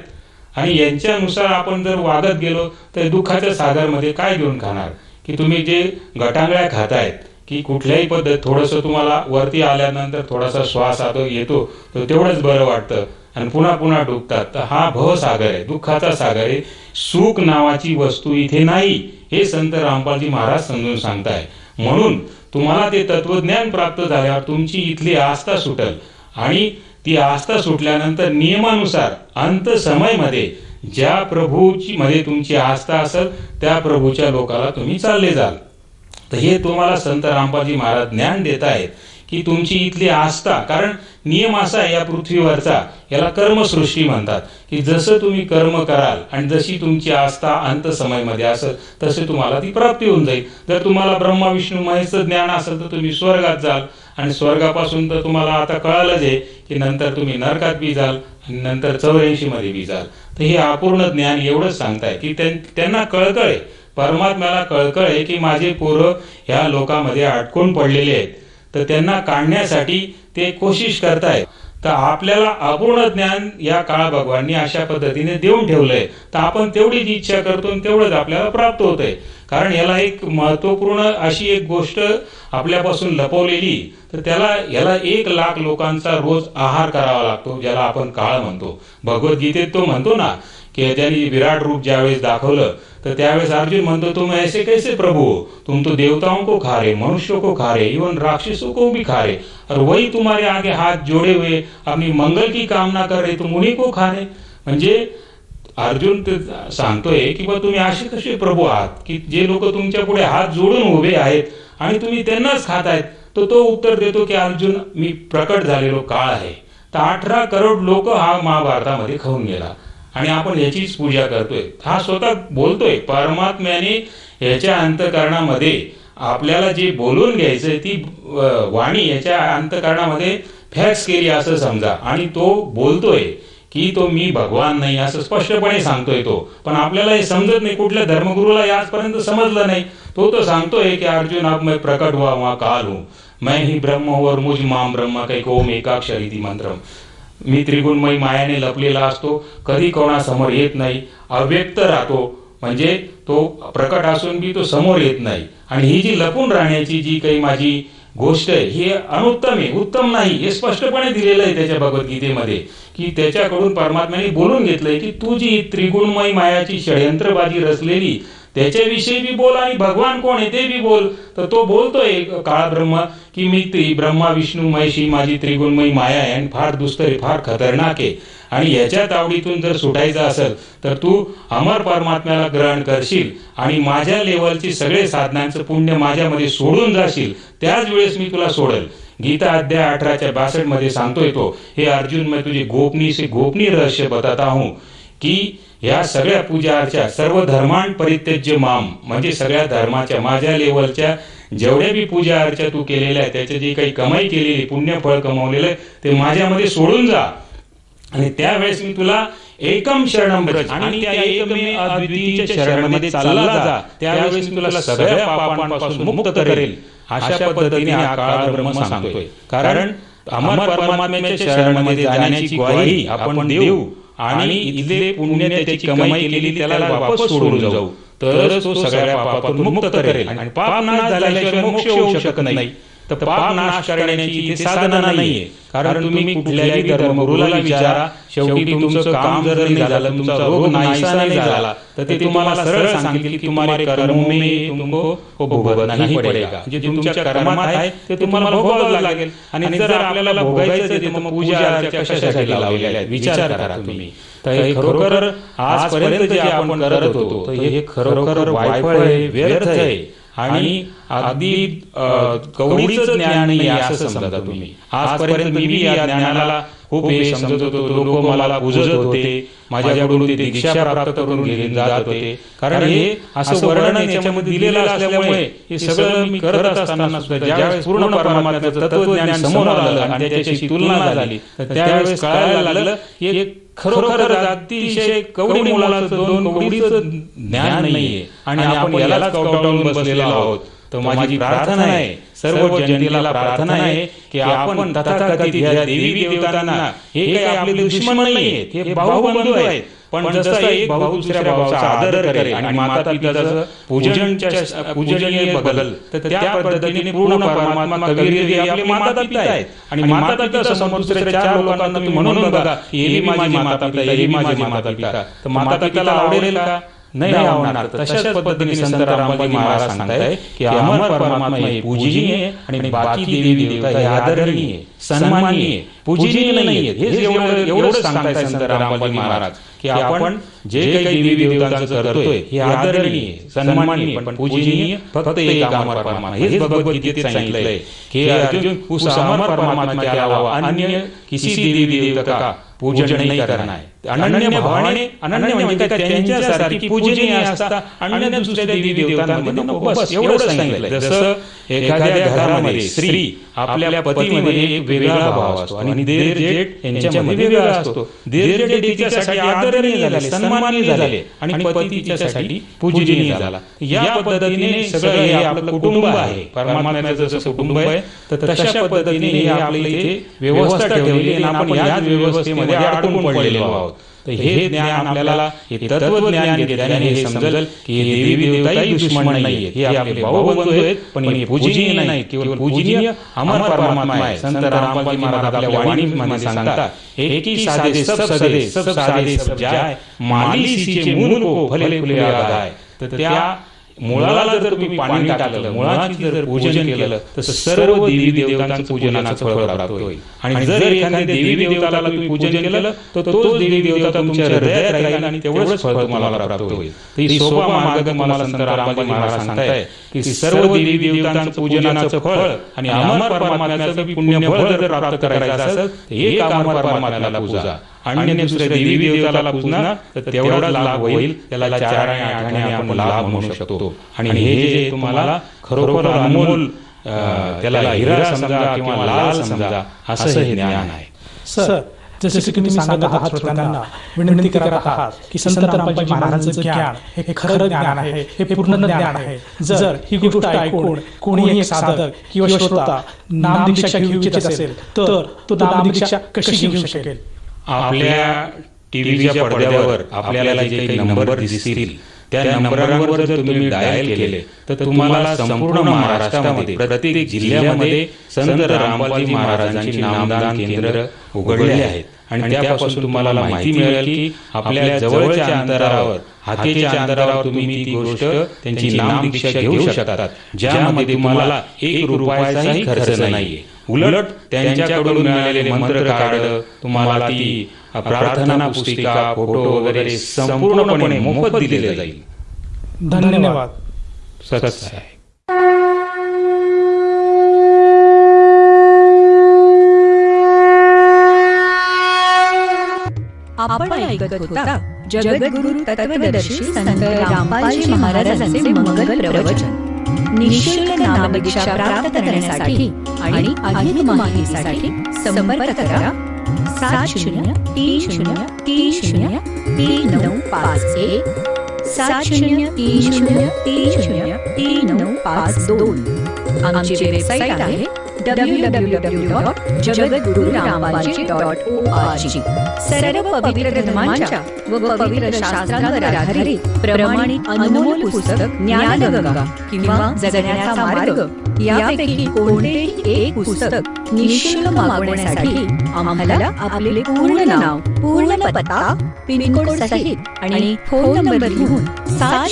आणि यांच्यानुसार आपण जर वागत गेलो तर दुःखाच्या सागरमध्ये काय घेऊन खाणार? की तुम्ही जे गटांगळ्या खातायत की कुठल्याही पद्धत थोडंसं तुम्हाला वरती आल्यानंतर थोडासा श्वास येतो तर तेवढंच बरं वाटतं आणि पुन्हा पुन्हा डुबतात. तर हा भवसागर आहे, दुःखाचा सागर आहे. सुख नावाची वस्तू इथे नाही, हे संत रामपालजी महाराज समजून सांगताय. म्हणून तुम्हाला ते तत्वज्ञान प्राप्त झाल्यावर तुमची इथली आस्था सुटल आणि ती आस्था सुटल्यानंतर नियमानुसार अंत समयमध्ये ज्या प्रभूची मध्ये तुमची आस्था असेल त्या प्रभूच्या लोकाला तुम्ही चालले जाल. तर हे तुम्हाला संत रामपालजी महाराज ज्ञान देत आहेत की तुमची इथली आस्था, कारण नियम असा आहे या पृथ्वीवरचा, याला कर्मसृष्टी म्हणतात, की जसं तुम्ही कर्म कराल आणि जशी तुमची आस्था अंत समयमध्ये असेल तसे तुम्हाला ती प्राप्ती होऊन जाईल. जर तुम्हाला ब्रह्मा विष्णू महेशचं ज्ञान असेल तर तुम्ही स्वर्गात जाल आणि स्वर्गापासून तर तुम्हाला आता कळालंच आहे की नंतर तुम्ही नरकात बी जाल आणि नंतर 84 मध्ये बी जाल. तर हे अपूर्ण ज्ञान एवढंच सांगताय की त्यांना कळकळ आहे, परमात्म्याला कळकळ आहे की माझे पोरं ह्या लोकांमध्ये अडकून पडलेले आहेत, तर त्यांना काढण्यासाठी ते कोशिश करतायत. तर आपल्याला अपूर्ण ज्ञान या काळ भगवाननी अशा पद्धतीने देऊन ठेवलंय, तर आपण तेवढीच इच्छा करतो आणि तेवढंच आपल्याला प्राप्त होतंय. कारण याला एक महत्वपूर्ण अशी एक गोष्ट आपल्यापासून लपवलेली, तर याला 1,00,000 लोकांचा रोज आहार करावा लागतो, ज्याला आपण काळ म्हणतो. भगवद्गीतेत तो म्हणतो ना की ज्यांनी विराट रूप ज्यावेळेस दाखवलं तर त्यावेळेस अर्जुन म्हणतो तुम ऐसे कैसे प्रभु, तुम तो देवताओं को खा रहे, मनुष्यों को खा रहे, इवन राक्षसों को भी खा रहे, और वही तुम्हारे आगे हाथ जोड़े हुए अपनी मंगल की कामना कर रहे, तुम उन्हीं को खा रहे. म्हणजे अर्जुन सांगतोय की बा तुम्ही असे कसे प्रभू आहात की जे लोक तुमच्या पुढे हात जोडून उभे आहेत आणि तुम्ही त्यांनाच खातायत. तो उत्तर देतो की अर्जुन, मी प्रकट झालेलो काळ आहे. तर 18 करोड लोक हा महाभारतामध्ये खाऊन गेला आणि आपण याचीच पूजा करतोय. हा स्वतः बोलतोय, परमात्म्याने याच्या अंतःकरणामध्ये आपल्याला जे बोलून घ्यायचंय ती वाणी याच्या अंतःकरणामध्ये फॅक्स केली असं समजा, आणि तो बोलतोय की तो मी भगवान नाही असं स्पष्टपणे सांगतोय तो. पण आपल्याला हे समजत नाही, कुठल्या धर्मगुरूला आजपर्यंत समजलं नाही. तो सांगतोय की अर्जुन अब मैं प्रकट हुआ वहां काल हूं, मैं ही ब्रह्म हूं और मुझ माम ब्रह्म कैक ओम एकाक्षरी मंत्रम. मी त्रिगुणमयी मायाने लपलेला असतो, कधी कोणासमोर येत नाही, अव्यक्त राहतो. म्हणजे तो प्रकट असून बी तो समोर येत नाही. आणि ही जी लपून राहण्याची जी काही माझी गोष्ट आहे ही अनुत्तम आहे, उत्तम नाही, हे स्पष्टपणे दिलेलं आहे त्याच्या भगवद्गीतेमध्ये. की त्याच्याकडून परमात्म्याने बोलून घेतलंय की तू जी त्रिगुणमयी मायाची षडयंत्रबाजी रचलेली त्याच्याविषयी बी बोल आणि भगवान कोण आहे ते बी बोल. तर तो बोलतोय काळ ब्रह्म की मी ब्रह्मा विष्णू महेश ही माझी त्रिगुणमयी माया आहे आणि फार दुस्तर आहे, फार खतरनाक आहे. आणि याच्या तावडीतून जर सुटायचं असेल तर तू अमर परमात्म्याला ग्रहण करशील आणि माझ्या लेवलची सगळे साधनांचं पुण्य माझ्यामध्ये सोडून जाशील, त्याच वेळेस मी तुला सोडेल. गीता अध्याय 18:62 मध्ये सांगतोय तो, हे अर्जुन मैं तुझे गोपनीय रहस्य बताता हूं की या सगळ्या पूजा अर्चा सर्व धर्मांन परित्यज्य माम, म्हणजे सगळ्या धर्माच्या माझ्या लेवलच्या जेवढ्या बी पूजा अर्चा तू केलेल्या आहे त्याचे जे काही कमाई केलेली पुण्यफळ कमावलेलं आहे ते माझ्यामध्ये सोडून जा आणि त्यावेळेस मी तुला एकम शरणम व्रज, आणि त्या एकमेव अद्वितीय शरणमध्ये चालला जा, त्यावेळेस मी तुला सगळ्या पापांपासून मुक्त करेल. अशा पद्धतीने हा काळ ब्रह्म सांगतोय. कारण अमर परमात्म्याच्या शरणमध्ये जाण्याची ग्वाही आपण देऊ आणि इथले पुण्य त्याची कमाई केलेली त्याला वापस सोडून जाऊ, तरच तो सगळ्या पापातून मुक्त करेल. आणि पाप नाश झाल्याशिवाय मोक्ष होऊ शकत नाही. तर पाप नाश करण्याची इथे साधना नाहीये. कारण तुम्ही कुठल्याही धर्मगुरूला विचारा, शेवटी तुमचं काम जर नाही झालं, तुमचा रोग नाहीसा नाही झाला, तर ते तुम्हाला सरळ सांगतील की तुम्हारे कर्मों में तुमको भोगना नहीं पडेगा. जे तुमच्या कर्मात आहे ते तुम्हाला भोगावं लागेल. आणि जर आपल्याला भोगायचं आहे तर मग पूजा अर्चा कशासाठी लावलेल्या आहेत विचार करा तुम्ही. तर हे खरोखर आजपर्यंत जे आपण करत होतो तर हे खरोखर वायफळ आहे, व्यर्थ आहे आणि अगदी कवडीचं ज्ञान नाही असं समजा तुम्ही. आजपर्यंत मी या ज्ञानाला खूप हे समजत होतो, लोक मला पूजत होते, माझ्याकडून ते दीक्षा प्राप्त करून घेऊन जात होते. कारण हे असं वर्णन याच्यामध्ये दिलेलं असल्यामुळे हे सगळं मी करत असताना सुद्धा ज्यावेळेस पूर्ण परमात्म्याचं तत्वज्ञान समोर आलं आणि त्याच्याशी तुलना झाली तर त्यावेळेस कळायला लागलं की हे खरोखर अतिशय कवडी मुलाचं 2 कवडीचं ज्ञान नाहीये आणि आपण यालाच कवटाळून बसलेलो आहोत. तर माझी प्रार्थना आहे, सर्व जनतेला प्रार्थना आहे की आपण तथाकथित या देवी देवतांना हे काही आपले दुश्मन नाहीयेत, हे भाऊबंधू आहेत. पण जसा एक भाऊ दुसऱ्या भावाचा आदर करेल आणि माता पित्याचं पूजनीय बघल तर त्या पद्धतीने पूर्ण परमात्मा कबीर हे आपले माता पिता आहेत. आणि माता पिता समोर दुसऱ्या 4 लोकांना तुम्ही म्हणून बघा हे बी माझी माता पिता, हे बी माझी माता पिता, तर माता पिताला आवडेल का? नाही आवडणार. तशाच पद्धतीने संत रामपालजी महाराज सांगताय की अमर परमात्मा हे पूजनीय आहे आणि बाकी देवी देवता हे आदरणीय, सन्माननीय, पूजनीय नाहीये. हेच एवढंच सांगताय संत रामपालजी महाराज की आपण जे काही देवी देवतांचं करतोय हे आदरणीय, सन्माननीय, पण पूजनीय फक्त एक अमर परमात्मा. हेच भगवद्गीतेत सांगितलंय की अर्जुन उस अमर परमात्मा के अलावा अन्य किसी देवी देवता का पूजन नहीं करना है. अनन्य भावने, अनन्य म्हणजे काय, त्यांच्यासारखी पूजनीय असता अन्य दुसऱ्या देवी देवतांमध्ये नको, बस एवढंच सांगितलंय. जसं एखाद्या घरामध्ये स्त्री आपल्या पतीमध्ये एक वेगळा भाव असतो आणि देर जेठ यांच्यामध्ये वेगळा असतो. देर जेठ तिच्यासाठी आदरणीय झाले, सन्माननीय झाले आणि पती तिच्यासाठी पूजनीय झाला. या पद्धतीने सगळं हे आपलं कुटुंब आहे, परमात्म्याचं जसं कुटुंब आहे तर तशा पद्धतीने हे आपल्या इथे व्यवस्था ठेवली आणि आपण याच व्यवस्थेमध्ये अडकून पडलेलो आहोत. तर हे ज्ञान आपल्याला, हे तत्वज्ञान घेतल्याने हे समजेल की हे देवी देवताही दुश्मन नाहीये, हे आपले भाऊबंधू आहेत, पण हे पूजनीय नाही, केवळ पूजनीय अमर परमात्मा आहे. संत रामपालजी महाराज आपल्या वाणीमध्ये सांगतात, एक ही साधे सब सदे, सब साधे सब जाय, माली सीचे मूल को फले फुले आगाय. तर त्या मुळाला जर तुम्ही पाणी टाकलं, मुळाची जर पूजन केलं तर सर्व देवी देवतांचं पूजनाचं फळ प्राप्त होईल. आणि जर एखाद्या देवी देवताला तुम्ही पूजन केलं तर तोच देवी देवता तुमच्या हृदयात राहील आणि तेवढंच फळ तुम्हाला प्राप्त होईल. तर ही सोपा मार्ग तुम्हाला संत रामपालजी महाराज सांगताय की सर्व देवी देवतांचं पूजनाचं फळ आणि अमर परमात्म्याचं पुण्य फळ जर प्राप्त करायचं असेल तर एक अमर परमात्म्याला पूजा, अन्य दुसऱ्या देवी देवताला पूजना तर तेवढा लाभ होईल. त्याला 4 आणि 8 आपण लाभ म्हणू शकतो. आणि हे जे तुम्हाला खरोखर अनमोल, त्याला हिरा समजा किंवा लाल समजा, असं हे ज्ञान आहे. सर, जसे की तुम्ही सांगत आहात, श्रोत्यांना विनंती करत आहात की संत रामपालजी महाराजांचं ज्ञान हे खरं ज्ञान आहे, हे पूर्ण ज्ञान आहे. जर ही गोष्ट ऐकून कोणी एक साधक किंवा श्रोता नामदीक्षा घेऊ इच्छित असेल तर तो नामदीक्षा कशी घेऊ शकेल? आपल्या टीव्हीच्या पडद्यावर आपल्याला जे काही नंबर दिसतील त्या नंबरांवर जर तुम्ही डायल केले तर तुम्हाला संपूर्ण महाराष्ट्रामध्ये प्रत्येक जिल्ह्यामध्ये संत रामपालजी महाराजांची नामदान केंद्र उघडले आहेत. आणि त्यापासून तुम्हाला माहिती मिळेल की आपल्या जवळच्या अंतरावर, हाकेच्या अंतरावर तुम्ही ती गोष्ट, त्यांची नामदीक्षा घेऊ शकतात, ज्यामध्ये तुम्हाला 1 रुपयाचाही खर्च नाहीये. उलट त्यांच्याकडून मिळालेले मंत्र कार्ड, तुम्हाला ती प्रार्थना पुस्तिका, फोटो वगैरे संपूर्णपणे मोफत दिले जाईल. धन्यवाद. सत्य आहे. आपण ऐकत होता जगद्गुरु तत्वदर्शी संत रामपालजी महाराजांचे मंगल प्रवचन. निःशुल्क नामदीक्षा प्राप्त करण्यासाठी आणि अधिक माहितीसाठी संपर्क करा 7030303951 7030303952. आमची वेबसाईट आहे www.jagadgururampalji.org. सर्व पवित्र धर्मांच्या व पवित्र शास्त्रांवर आधारित प्रमाणित अनमोल पुस्तक ज्ञानगंगा किंवा जगण्याचा मार्ग यापैकी कोणतेही एक पुस्तक निःशुल्क मागवण्यासाठी आम्हाला आपले पूर्ण नाव, पूर्ण पत्ता, पिनकोड सहित आणि फोन नंबर लिहून 70